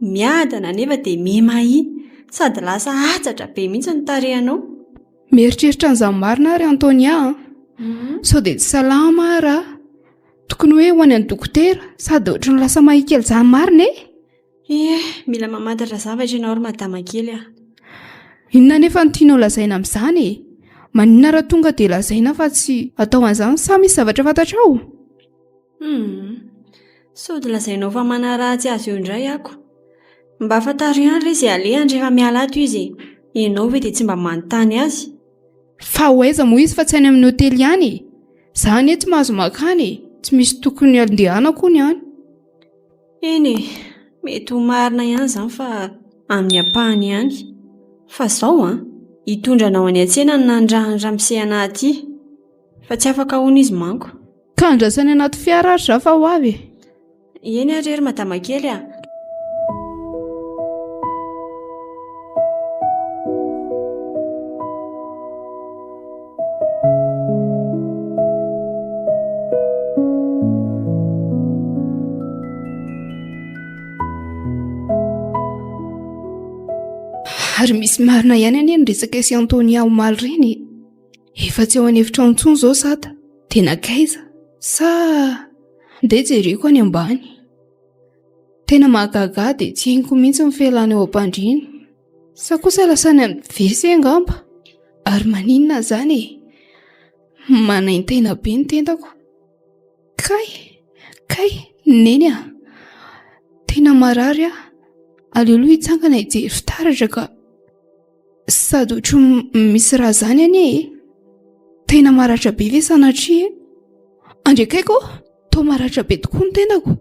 Miadana nefa dia miemahy. Sady lasa hatsatra be mihitsy ny tarehanao. Mieritreritra an'izany marina ary Antonia. Sao dia tsy salama raha. Tokony hoe ho any an dokotera sady ohatry ny lasa mahikely izany marina e. Mila mamantatra zavatra ianao ary madama kely a. Inona nefa no tianao lazaina amin'izany e? Maninona raha tonga dia lazaina fa tsy atao an'izany sa misy zavatra fantatrao? Sao dia lazainao fa manaratsy azy eo indray ako. Mba fantaro ihany ry izay alehany rehefa miala ato izy. Ianao ve dia tsy mba manontany azy? Fa hoaiza moa izy fa tsy any amin'ny hotely ihany. Zany tsy mahazo makany, tsy misy tokony andehanako ny any. Eny e, mety ho marina ihany izany fa amin'ny ampahany ihany. Fa izao hitondra anao any an-tsena ny nandrahandramsehana aty. Fa tsy afaka hono izy manko. Ka andrasany anaty fiara ary za fa ho avy. Eny ary madama kely a. Ary misy marina ihany anie ny resaka sy Antonia omaly reny. Efa tsy ao an'efitra antsony izao sata. Tena kaiza sa ndeha jereko any ambany. Tena mahagaga dia tsy henoko mihitsy ny fialana eo am-pandriana. Sa kosa lasany amin'ny WC angamba. Ary maninona izany e? Manaintena be ny tentako. Kay, neny a. Tena marary a. Aleoloha hitsangana hijery fitaratra ka sady ohatry misy raha zany anie e. Tena maratra be ve sanatria e? Andrekaiko toa maratra be tokoa ny tendako.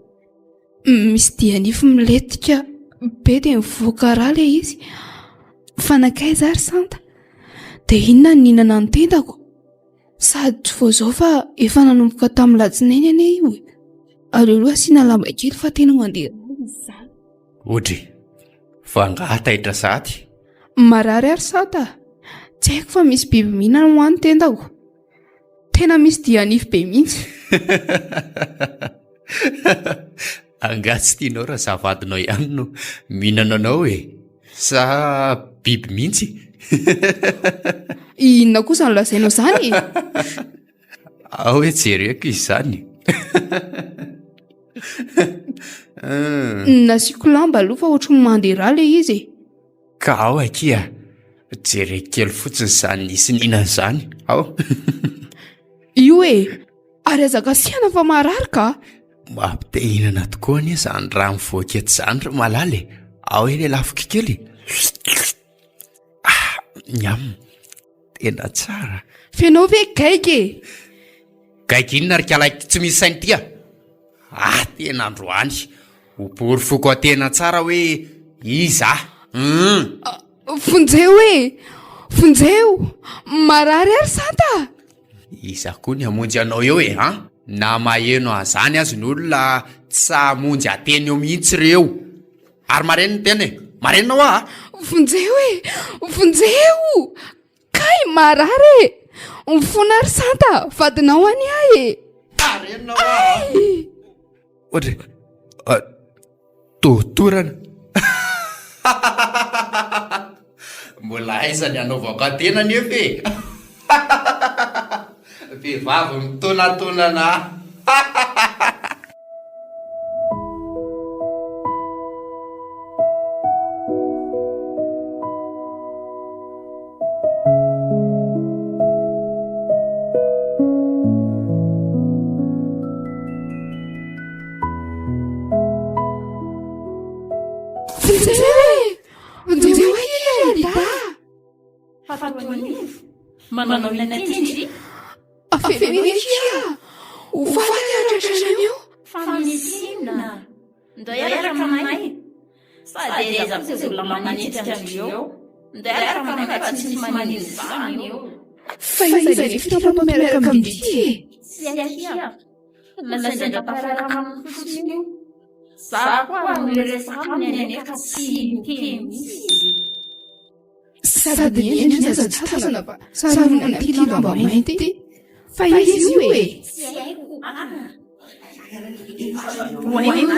Misy dianify miletika be dia mivoaka raha ilay izy. Fanakaiza ary santa. Dia inona ny ninana ny tendako? Sady tsy vao izao fa efa nanomboka tamin'ny latsinainy anie io. Aleoloha asiana lamba kely fa tena mandeha izany. Odry, fa ngataitra sady. Marary ary sata. Tsy haiko fa misy biby mihinana ho any tendako. Tena misy dianify be mihitsy. Angatsy tianao raha zavadinao ihany no mihinana anao e. Sa biby mihitsy? Inona kosa no lazainao izany? Ao hoe jereko izy izany. Nasiako lamba aloha fa ohatry mandeha raha ilay izy. Ka ao akia, jereko kely fotsiny izany nisy nina izany. Ao. Io e, ary azaka siana fa marary ka. Mampite hinana tokoa anie izany raha mivoaka eto izany ry malala e. Ao ilay lafika kely. Nyam, tena tsara. Fenao ve gaika e? Gaika inona ry kalaiky tsy misy sainy tia? Tena androany. Opory foko tena tsara hoe iza. Fonjeo e, fonjeo. Marary ary santa. Iza koa ny hamonjy anao eo e, na maheno azany azy ny olona tsy hamonjy ateny eo mihitsy reo. Ary mareny ny tena e, marenao a? Fonjeo e, fonjeo. Kay marary e. Mifona ary santa, vadinao any ahy e. Marenao a? Ohatry, totorana. Mbola aiza ny anaovako atena nefa e. Vehivavy mitonatonana. Manao ilay natendry. Afemekia. Ovaly atratrana eo. Famisinina. Ndao iaraka aminay. Sady aiza koa izay olona manenjika amin'ireo. Ndao iaraka aminay fa tsy misy manino izany eo. Fa iza ny fitapapa miaraka amin'ity e? Tsy akia. Lazaindra-pafiaraka amin'ny fotsiny io. Za koa amin'ny resaka aminy anefa tsy miteny mihitsy. Sady miendriny aza tsy tazana fa sarona ty lamba mainty. Fa izy io e? Tsy haiko. Hoay marina.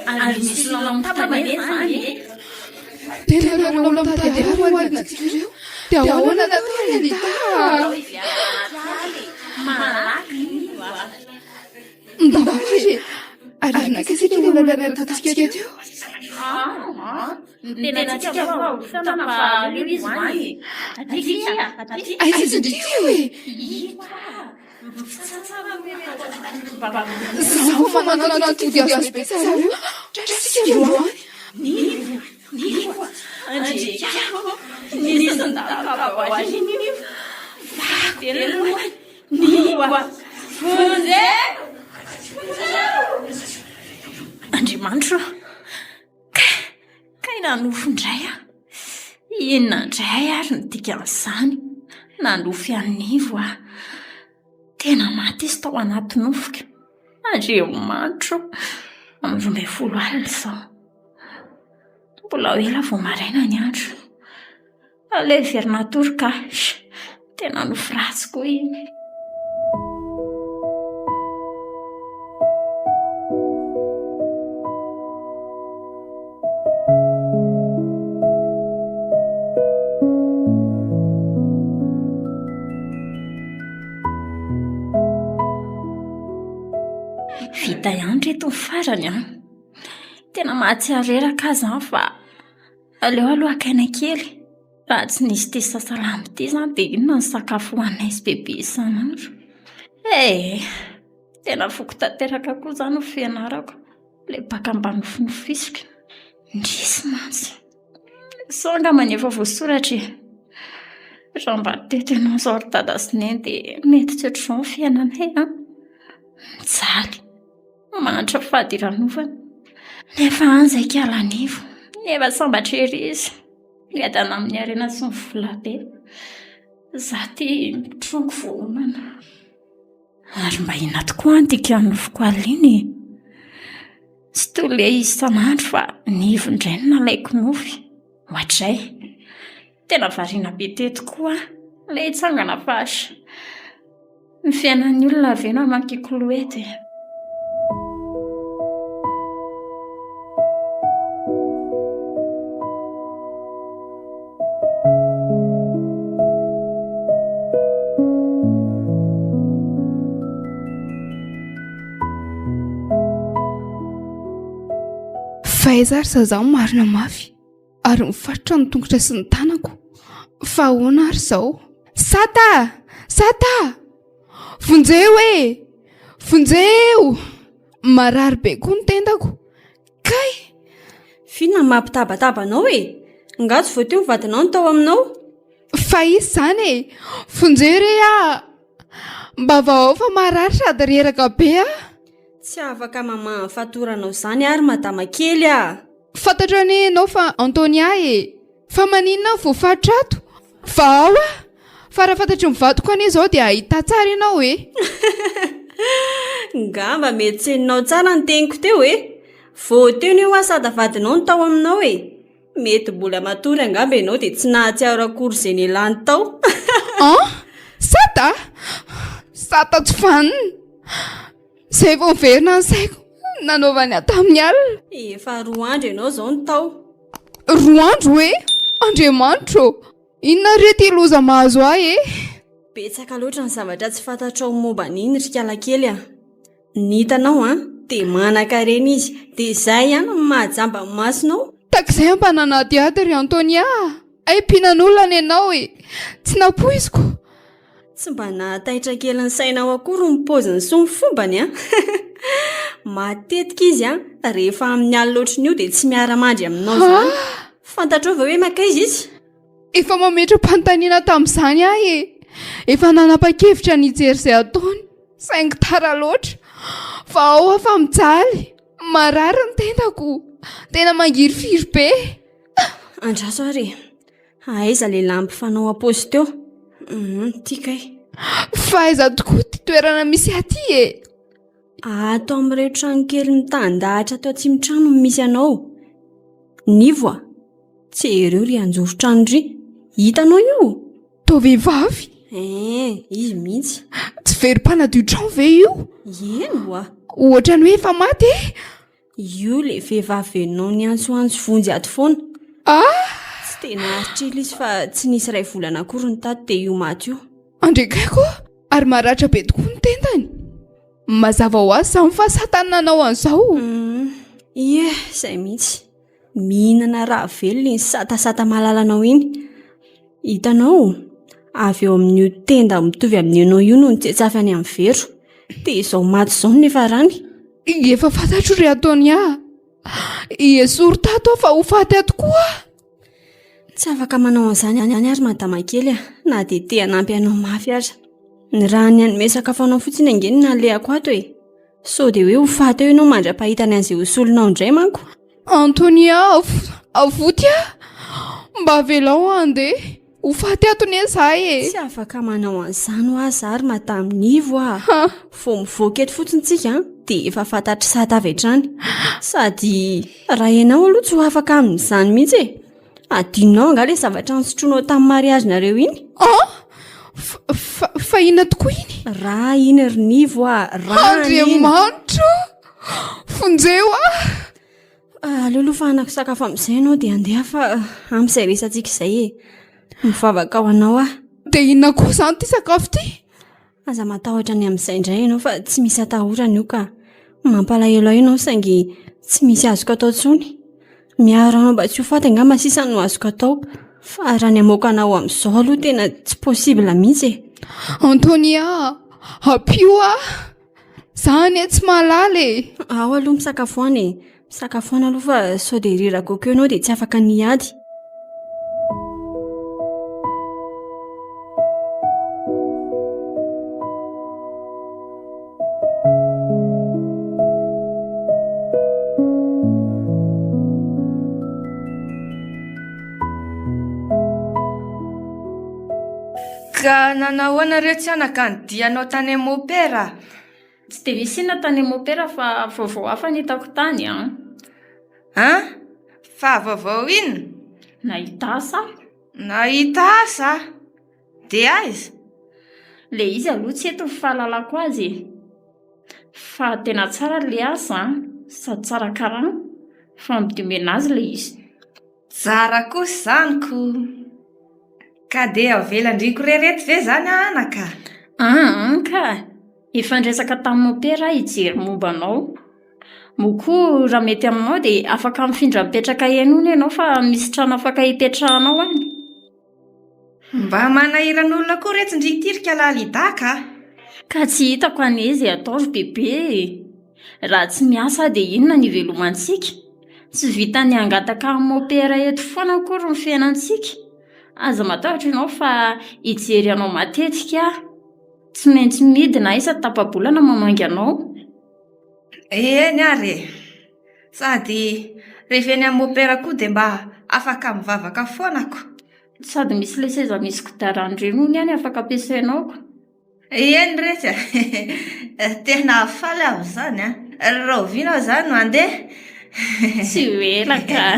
Ary misy lalam-tapa izany e. Tena lalam-tady ary hoalintsika ireo. Dia ahoana nataony anita? Malaky Ndavary ary nakasika ny olona nataontsika teo. Tena tsika fa hofana fa leo izy vai. Aiza teo e? Zaho fa manana tody azo be zareo. Tratrasika roa. Andreka nisy ndakava hoazy Andriamanitra kay nanofondray a inona ndray ary ny dikan'izany nanofy an'ivo a tena maty izy tao anaty nofoka. Andriamanitra amin'ny 12 alina izao mbola ela vao maraina ny andro. Aleo very natory ka tena nofy ratsy koa iny. Vita ihany reto ny farany a. Tena mahatsiaro reraka aza fa aleo aloha akaina kely. Raha tsy nisy ty sasalamy ty zany dia inona ny sakafo hoanay sy bebe isan'andro. Tena foko tanteraka koa zany ny fianarako. Le baka mba nofinofisika. Ndrisy mantsy. Sao angambany efa voasoratra. Raha mba tetenao zao ry dada sy neny dia mety tsy ohatr'izao ny fiainanay a. Mijaly. Manitra fady ranofana. Nefa anzay kialanivo. Nefa sambatra ery izy. Miadana amin'ny arena sy ny volabe. Za ty tronko vohomana. Ary mba ina tokoa antika nofoko aliny. Tsy tole isan'andro fa nivo indray no nalaiko nofy. Ohatray. Tena variana be teto koa. Le hitsangana fasy. Ny fiainan'ny olona avena mankikoloety. Fahaizary zaho marina mafy ary mifarotra ny tongotra sy ny tanako. Fa ahoana ary izao? Sata! Vonjeo e! Vonjeo! Marary be koa ny tendako. Kay! Fiona mampitabatabana e? Ngatsy vao teo vadinao no tao aminao? Fa izy zany e! Vonjeo re a! Mba vao fa marary sady reraka be a! Tsy afaka mama fatoranao zany ary madama kely a. Fantatra ny ianao fa Antonia e. Fa maninona voafatra ato? Vao a! Fa raha fantatry mivadiko anie izao dia ahita tsara ianao e. Ngamba mety tseninao tsara ny teniko teo e. Vao teo ny hoa sady vadinao no tao aminao e. Mety mbola matory angamba ianao dia tsy nahatsiaro akory izay nialany tao. Sata tsy fanina. Zay vao miverina ny saiko nanaovany ato amin'ny alina. Efa 2 andro ianao izao no tao. 2 andro e? Andriamanitra, inona re ty loza mahazo ahy e? Betsaka loatra ny zavatra tsy fantatrao momba n'iny ry kialakely a. Ny hitanao a dia manan-karena izy dia izay ihany ny mahajamba ny masonao. Takizay mba nanadiady ry Antonia. Ay mpinan'olona ny ianao e. Tsy napoiziko. Tsy mba nahataitra kely ny sainao akory ny paoziny sy ny fombany a. Matetika izy a rehefa amin'ny alina loatran'io dia tsy miara-mandry aminao zany. Fantatrao va hoe makaiza izy? Efa mametram-panontaniana tamin'izany ahy e. Efa nanapa-kevitra nijery izay ataony. Saingy tara loatra. Fa ao afa mijaly. Marary ny tendako. Tena mangirifiry be. Andraso ary. Aiza le lampifanao am-paozy teo? Tikay. Fa aiza tokoa ty toerana misy aty e. Ato amin'ireo trano kely mitandahatra tao atsimo-trano misy anao. Nivo a. Tsy ireo ry anjoron-trano ry. Hitanao io? Tovehivavy. Izy mihitsy. Tsy verim-panadio trano ve io? Eno a. Ohatra ny hoe efa maty e? Io le vehivavy venao ny antsoantsy vonjy ato foana. Tsy tena aritr'ila izy fa tsy nisy ray volana akory ny tato dia io maty io. Andrekaiko ary maratra be tokoa ny tendany. Mazava ho azy izany fa satana nanao an'izao. Izay mihitsy. Mihinana raha velona ny satasata malalanao iny. Hitanao, avy eo amin'io tenda mitovy amin'io io no nitsetsafy any amin'ny vero. Dia izao maty izao nefa rany. Efa fantatro ry Antonia. Esory tato fa ho faty ato koa. Tsy afaka manao an'izany any ary madama kely a. Na dia te hanampy anao mafy aza. Ny raha ny anome sakafo anao fotsiny angeny na alehako ato e. So dia hoe ho faty eo ianao mandra-pahitany an'izay hosolonao indray manko. Antonia, avotya mba velao andeha ho faty ato ny zahay e. Tsy afaka manao an'izany ho azy ary matamin'ivo Vao mivoaka eto fotsiny tsika dia efa fantatry sata avy hatrany. Sady raha ianao aloha tsy ho afaka amin'izany mihitsy e. Adinonao anga ilay zavatra nisotroanao tamin'ny mariazinareo iny. Fa inona tokoa iny? Raha iny rinivo Andriamanitra fonjeo aleo aloha fa hanako sakafo amin'izay ianao dia andeha fa amin'izay resantsika izay e. Mivavaka ao anao dia inona koa izany ity sakafo ity? Aza matahotra ny amin'izay indray ianao fa tsy misy atahorana io ka mampalahelo ahy ianao saingy tsy misy azoko atao tsony. Miaro anao mba tsy ho faty angamba sisa no azoko atao fa raha ny hamoaka anao amin'izao aloha tena tsy possible mihitsy e. Antonia, apio zany tsy mahalala e. Ao aloha misakafoana e. Misakafoana aloha fa sao dia rira kokeo ianao dia tsy afaka niady. Ka nanao anareo tsy anaka ny dianao tany amin'ny opera? Tsy dia misy inona tany amin'ny opera fa vaovao hafa ny hitako tany Fa vaovao inona? Nahita asa. Nahita asa? Dia aiza? Le izy aloha tsy eto ny fahalalako azy. Fa tena tsara le asa sady tsara karana fa midimena azy le izy. Tsara kosa zaniko. Ka dia avelandriko rereto ve zany anaka? Ka efa nresaka tamin'ny opera hijery momba anao. Mokoa raha mety aminao dia afaka mifindra mipetraka henony ianao fa misy trano afaka hipetrahanao any. Mba manahiran'olona koa retsin-drikitirika lalidaka. Ka tsy hitako an'izay atao ry bebe. Raha tsy miasa dia inona ny velomantsika? Tsy vita ny angataka amin'ny opera eto foana akory ny fiainantsika. Aza matahotra ianao fa hijery anao matetika tsy maintsy midina isa tapa-bolana mamangy anao. Eny ary sady rehefa eny amin'ny opera koa dia mba afaka mivavaka foanako. Sady misy le seza misy kodiaran-drenony any afaka ampiasainao. Eny rehetra tena faly aho izany raha ovianao izany no andeha. Tsy velaka.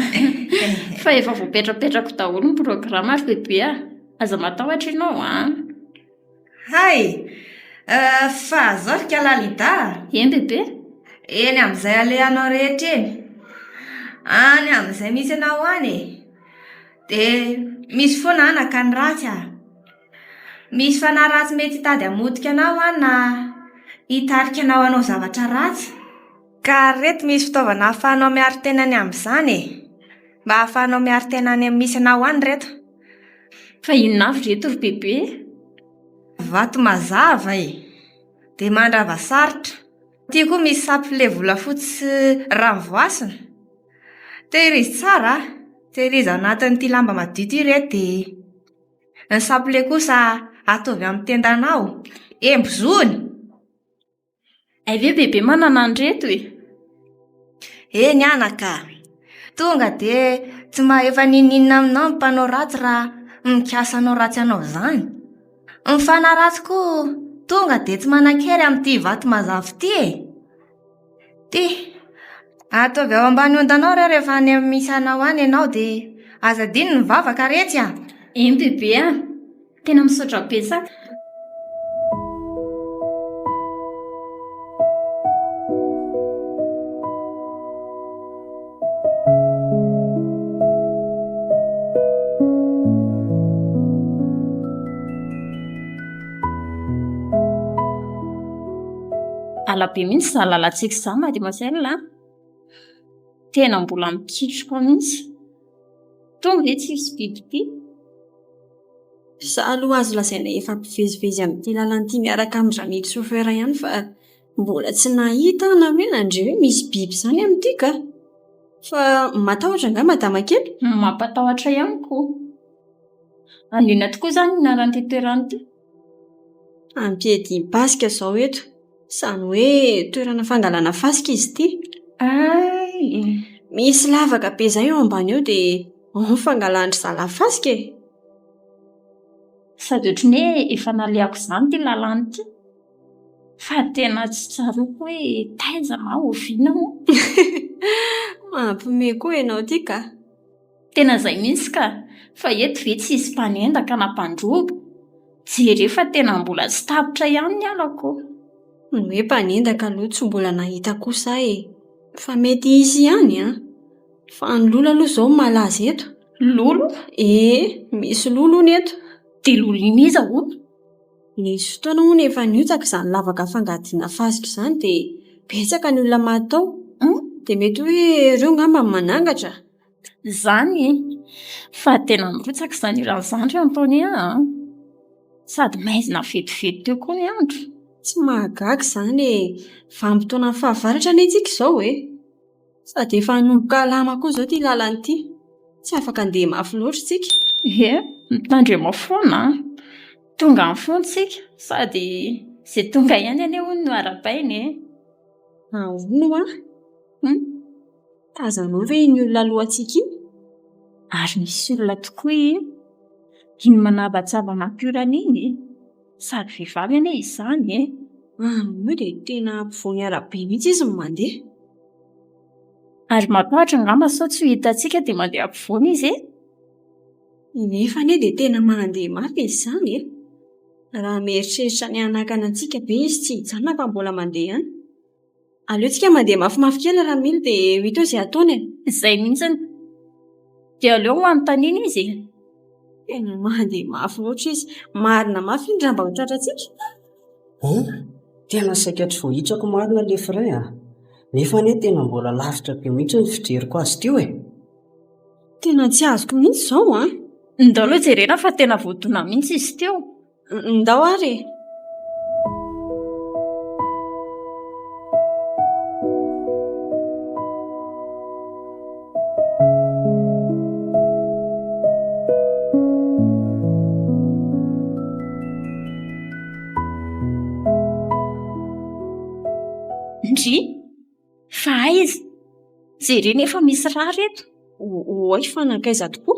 Fa efa voapetrapetrako daholo ny programa ary bebe aza matahotra ianao Hay, fa azafika lalida. Eny bebe? Eny amin'izay alehanao rehetra eny. Any amin'izay misy anao any dia misy foana anaka ny ratsy Misy fanahy ratsy mety hitady hamotika anao na hitarika anao zavatra ratsy. Ka reto misy fitaovana ahafahanao miaro tenany amin'izany mba ahafahanao miaro tenany misy anao any reto. Fa inona avy reto ry bebe? Vato mazava dia mandrava sarotra. Ity koa misy sapile volafotsy ranovoasina. Tehirizy tsara tehirizy anatin'ity lamba madio ity reto dia ny sapile kosa ataovy amin'ny tendanao embozony. Ve bebe manana an'ireto Eny anaka, tonga dia tsy efa nininina aminao ny mpanao ratsy raha mikasa anao ratsy anao izany. Ny fanahy ratsy koa tonga dia tsy manan-kery amin'ity vato mazava ity Ty ataovy ao ambany ondanao rehefa any misy anao any ianao dia aza diny ny vavaka rehetra. Eny bebe tena misaotra betsaka. Alabe mihitsy za lalantsika izany mademoiselle tena mbola mikitroka mihitsy. Tonga ve tsy misy biby ity? Za aloha azo lazaina efa mpivezivezy amin'ity lalana miaraka amin'ny Jamily chauffeur ihany fa mbola tsy nahita na hoe nandre hoe misy biby izany amin'ity ka. Fa matahotra nga madama kely? Mampatahotra ihany koa. Anina tokoa izany naran'ity toerana ity. Ampiediny basika izao eto. Sany hoe toerana fangalana fasika izy ity. Ay, Misy lavaka be izay eo ambany eo dia fangalandry zalafasika e. sady ohatry ny hoe efa naleako izany ty lalàna ty. Fa tena tsy tsaroako hoe taiza na oviana mo. Mampiomehy koa ianao ty ka. Tena izay mihitsy ka. Fa eto ve tsy hisy mpanendaka na mpandrobo. Jereo fa tena mbola tsy tapitra ihany ny alako. Ny hoe mpanendaka aloha tsy mbola nahita kosa e. Fa mety izy ihany a. Fa ny lolo aloha izao malaza eto. Lolo? Misy lolo hono eto. Dia lolo iniza ho? Nisy fotoana hono efa niotsaka izany lavaka fangadiana fasika izany dia betsaka ny olona matao. Dia mety hoe ireo ngamba manangatra. Izany fa tena mirotsaka izany iran'izany eo Antonia. Sady maizina vetivety teo koa ny andro. Tsy mahagaga izany e. Vanim-potoana fahavaratra ny itsika izao e. Sady efa nomboka alama koa izao ty lalana ity. Tsy afaka andeha mafy loatra isika. Mitandrema foana. Tonga amin'ny foana isika. Sady izay tonga ihany anie hono no arabainy e. Ahoana tazanao ve iny olona alohantsika iny? Ary misy olona tokoa iny manabatsaba natiorana iny. Sady vehivavy anie izany e. Io dia tena mpivoany arabe mihitsy izy no mandeha. Ary matahotra ngamba sao tsy ho hitantsika dia mandeha ampovoany izy e. Nefa anie dia tena mandeha mafy izy izany e. Raha mieritreritra ny hanakana antsika be izy tsy hijanona fa mbola mandeha ihany. Aleontsika mandeha mafimafy kely raha mily dia hita eo izay ataony e. Izay mihitsiny. Dia aleo ho anontaniana izy. Tena mandeha mafy loatra izy. Marina mafy iny raha mba ho tratrantsika. Tena saika tsy voahitsako marina le firay a. Nefa anie tena mbola lavitra be mihitsy ny fijeriko azy teo e. Tena tsy azoko mihitsy izao a. Ndao aloha jerena fa tena voadona mihitsy izy teo. Ndao ary. Ndry, fa aiza? Jerena efa misy raha reto. Oay fanakaiza tokoa.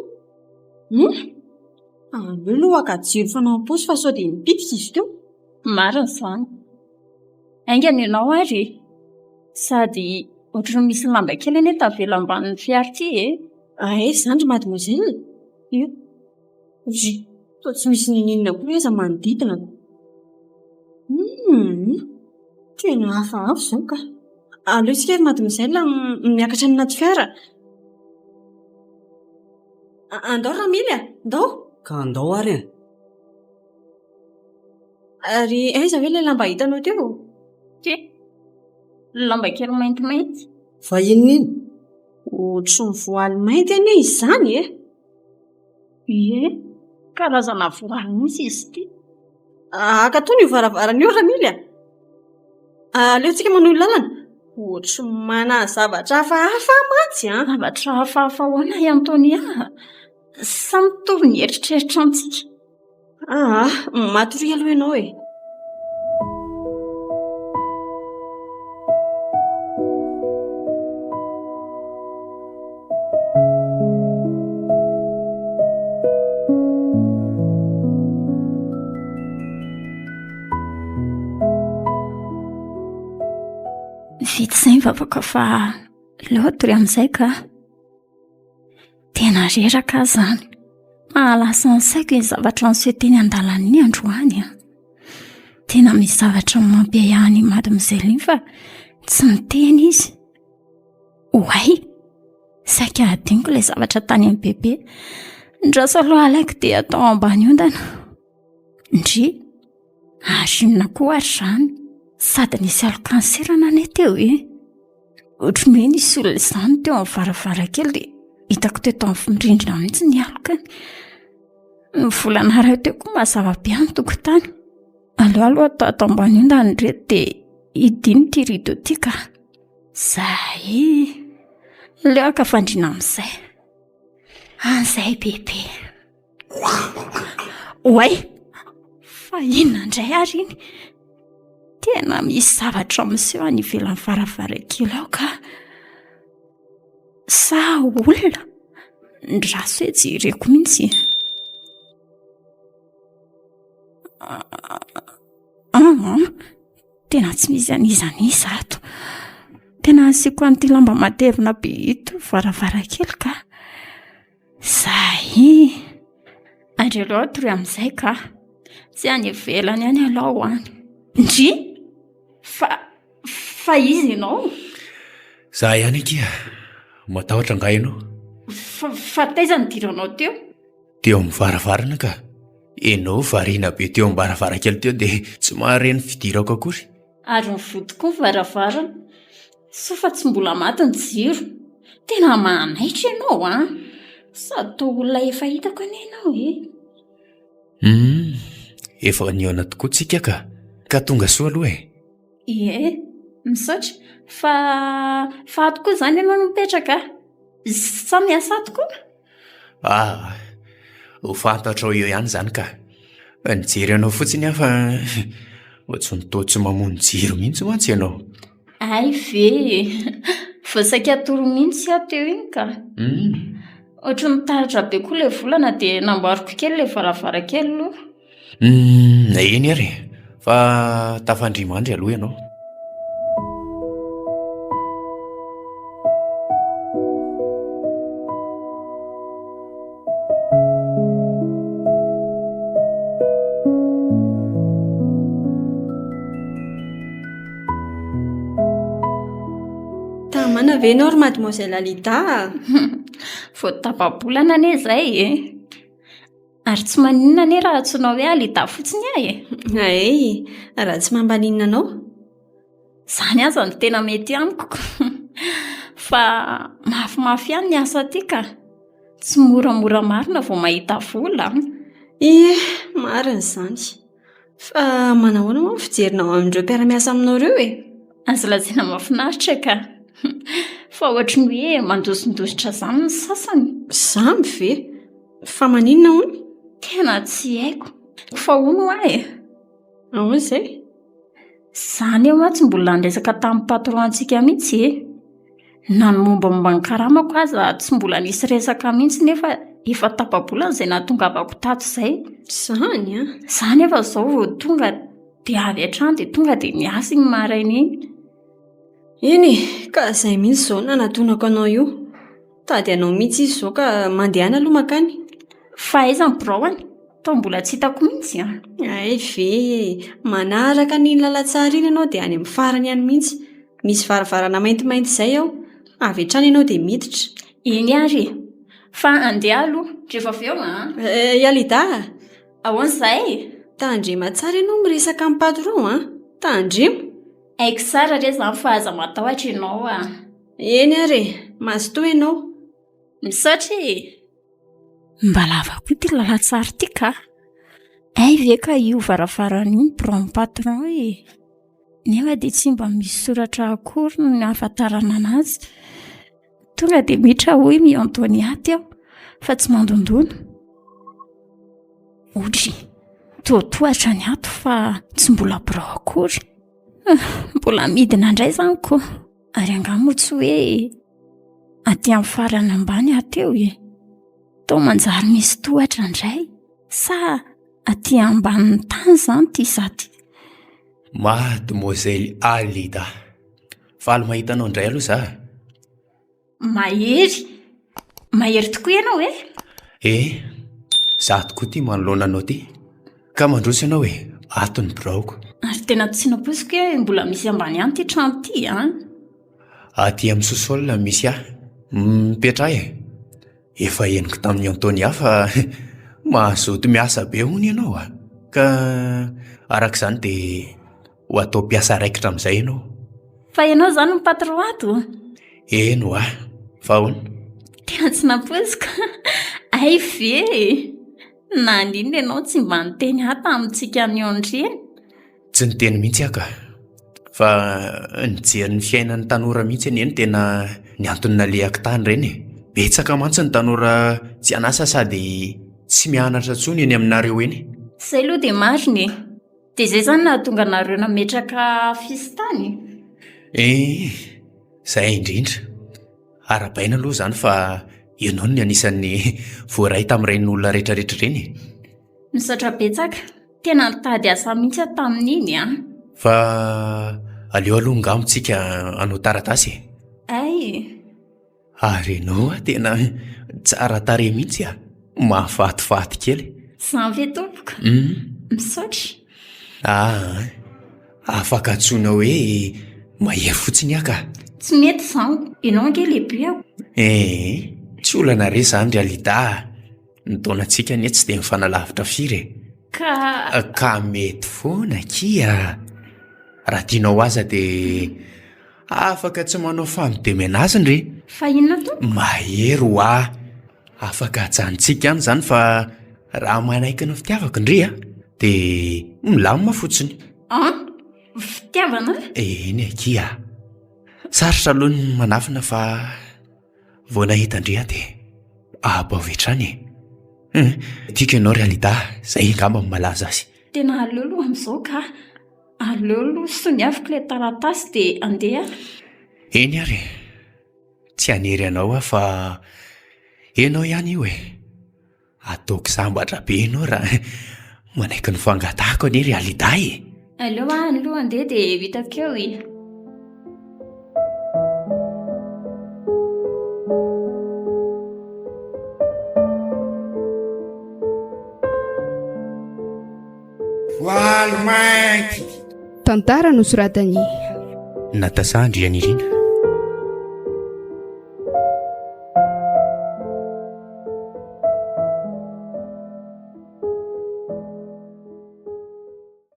Aleo aloha ka jiro fanao am-paosy fa sao dia nipitika izy teo. Marina izany. Aingana ianao ary. Sady ohatran'ny misy lamba kely anie tavela ambanin'ny fiara ity e. Izany ry mademoiselle. Io. Toa tsy misy ninina koa iza manodidina. Tena hafahafa izao ka. Aleo isika ry mademoiselle miakatra ny anaty fiara. Andao Ramily a? Ndao? Ka andao ary e. Ary aiza ve ilay lamba hitanao teo? Lamba kely maintimainty. Fa inona iny? Ohatry ny voaly mainty anie izy izany e. Karazana voaly mihitsy izy ity. Akatony io varavarana io Ramily a. Aleontsika manohy lalana. Ohatry manazavatra hafahafa mantsy a. Zavatra hafahafa hoana Antonia. Samy mitovy ny eritreritra antsika. Matory aloha ianao e. Vita izay mivavaka fa loatra amin'izay ka. Tena reraka izany. Mahalasa ny saiko ny zavatra niseho teny an-dalana ny androany a. Tena misy zavatra mampiayahany mademoiselle iny fa tsy miteny izy. Oay, saika adiniko ilay zavatra tany amin'ny bebe. Ndrasa aloha alaiko dia atao ambany ondana. Ndry, inona koa ary izany? Sady nisy alok'anserana anie teo e. Ohatry ny hoe nisy olona izany teo amin'ny varavarankely dia hitako teto amin'ny rindrina mihitsy ny alokany. Ny volana iray teo koa mazava be amin'ny tokotany. Aleo aloha atao ambany ondana reto dia hidino ity rideau ity ka. Zay. Aleo aka fandriana amin'izay. An'izay bebe. Oay. fa inona indray ary iny? Tena misy zavatra miseho any ivelan'ny varavarankely ao ka sa olona ndraso hoe jereko mihitsy. Tena tsy misy an'izaniza ato. Tena asiako an'ity lamba matevina be ito varavarankely ka. Zay andreo aloha tory amin'izay ka tsy any ivelany any aloha any. Ndry fa izy ianao? Za ihany akia, matahotra nga ianao? Fa taiza ny diranao teo? Teo amin'ny varavarana ka. Ianao variana be teo amin'ny varavarankely teo dia tsy mahareny fidirako akory. Ary mivody koa ny varavarana. So fa tsy mbola maty ny jiro. Tena manaitra ianao a. Sady toa olona efa hitako anie ianao Efa niona tokoa tsika ka tonga soa aloha e. Misaotra. Fa ato koa izany ianao no mipetraka. Sa miasa ato koa? Ho fantatrao eo ihany izany ka. Nijery anao fotsiny aho fa ohatsy tsy mamono jiro mihitsy mantsy ianao. Ay ve, voasaika toro mihitsy aho teo iny ka. Ohatry nitaratra be koa ilay volana dia namboariko kely ilay varavarankely aloha. Eny ary, fa tafandrimandry aloha ianao. Tamana ve ianao ry mademoiselle Alida? Vao tapa-bolana anie izay Ary tsy maninona anie raha antsoinao hoe Alida fotsiny ahy raha tsy mambaninona anao. Izany aza no tena mety amiko. Fa mafimafy ihany ny asa aty ka. Tsy moramora marina vao mahita vola. Marina izany. Fa manahoana moa ny fijerinao amin'ireo mpiara-miasa aminao ireo Azo lazaina mahafinaritra ka. Fa ohatry ny hoe mandosondositra izany ny sasany. Zamy ve? Fa maninona hono? Tena tsy haiko. Fa hono ahy. Ahoana izay? Izany eo tsy mbola nresaka tamin'ny patron-tsika mihitsy Na ny mombamomba ny karamako aza tsy mbola nisy resaka mihitsy nefa efa tapa-bolana izay nahatongavako tato izay. Izany efa izao vao tonga dia avy hatrany dia tonga dia niasa iny maraina iny. Iny, ka izay mihitsy izao nanatonako anao io. Tady anao mihitsy izy izao ka mandehana aloha makany. Fa aiza ny biraony? Tao mbola tsy hitako mihitsy Ay ve, manaraka ny lalantsara iny ianao dia any amin'ny farany ihany mihitsy. Misy varavarana maintimainty izay ao. Avy hatrany ianao dia miditra. Iny ary. Fa andeha aloha, rehefa avy eo Alida, ahoana izay? Tandrema tsara ianao miresaka amin'ny patron Tandrema. Haiko tsara re izany fa aza matahotra ianao Eny ary, mazotoa ianao. Misaotra mba lava koa ity lalantsara ity ka. Ay ve ka io varavarana io biraon'ny patron nefa dia tsy mba misy soratra akory ny ahafantarana anazy. Tonga dia mitra hoy miantoniaty aho fa tsy mandondona. Odry, toatohatra ny ato fa tsy mbola birao akory. Mbola midina indray izany koa. Ary angamba tsy hoe aty amin'ny farany ambany ateo Tao manjary misy tohatra indray sa aty ambanin'ny tany izany ity sady. Mademoiselle Alida, faly mahitanao indray aloha za. Mahery tokoa ianao za tokoa ity manoloana anao ty. Ka mandroso ianao atony biraoko. Ary tena tsy naposiko hoe mbola misy ambany ihany ity trano ity Aty amin'ny sous-sol misy mipetra Efa henoko tamin'ny Antony fa mahazoto miasa be hono ianao Ka arak'izany dia ho atao mpiasa raikitra amin'izay ianao. Fa ianao izany ny patron ato? Eno fa hono. Tena tsy naposiko. Ay ve, na ninona ianao tsy mba niteny ato amintsika ny ondreny? Tsy niteny mihitsy ka. Fa nijery ny fiainan'ny tanora mihitsy eny tena ny antony nalehako tany ireny Betsaka mantsy ny tanora tsy anasa sady tsy mianatra intsony eny aminareo eny. Izay aloha dia mariny. Dia izay izany nahatonga anareo nametraka fisitany. Izay indrindra. Arabaina aloha izany fa ianao ny anisan'ny voaray tamin'iren'olona rehetrarehetra ireny. Misaotra betsaka. Tena nitady asa mihitsy tamin'iny a. Fa aleo aloha ngamitsika hanao taratasy. Ary ianao tena tsara tarehy mihitsy a. Mahafatifaty kely. Izany ve tompoko? Misaotra. Afaka antsoina hoe mahery fotsiny aka. Tsy mety izany. Ianao ange lehibe aho. Tsy olana re izany realita. Ny taonantsika anie tsy dia mifanalavitra firy. Ka mety foana kia. Raha tianao aza dia afaka tsy manao famidemena azy re. Fa inona to? Mahery ho afaka hajanontsika any izany fa raha manaiky ny fitiavako ndre dia milamina fotsiny. Fitiavana? Eny kia. Sarotra aloha ny manafina fa vao nahita ndre dia abavetrany. Tiako ianao realita, izay ngamba malaza azy. Tena aleolo amin'izao ka aleolo soniaviko ilay taratasy dia andeha. Eny ary, tsy hanery anao fa ianao ihany io ataoko sambatra be ianao raha manaiky ny fangatahako anie realita Aleo aloha andeha dia vitako eo Voaly maiky. Tantara nosoratany Natasandry Yanirina.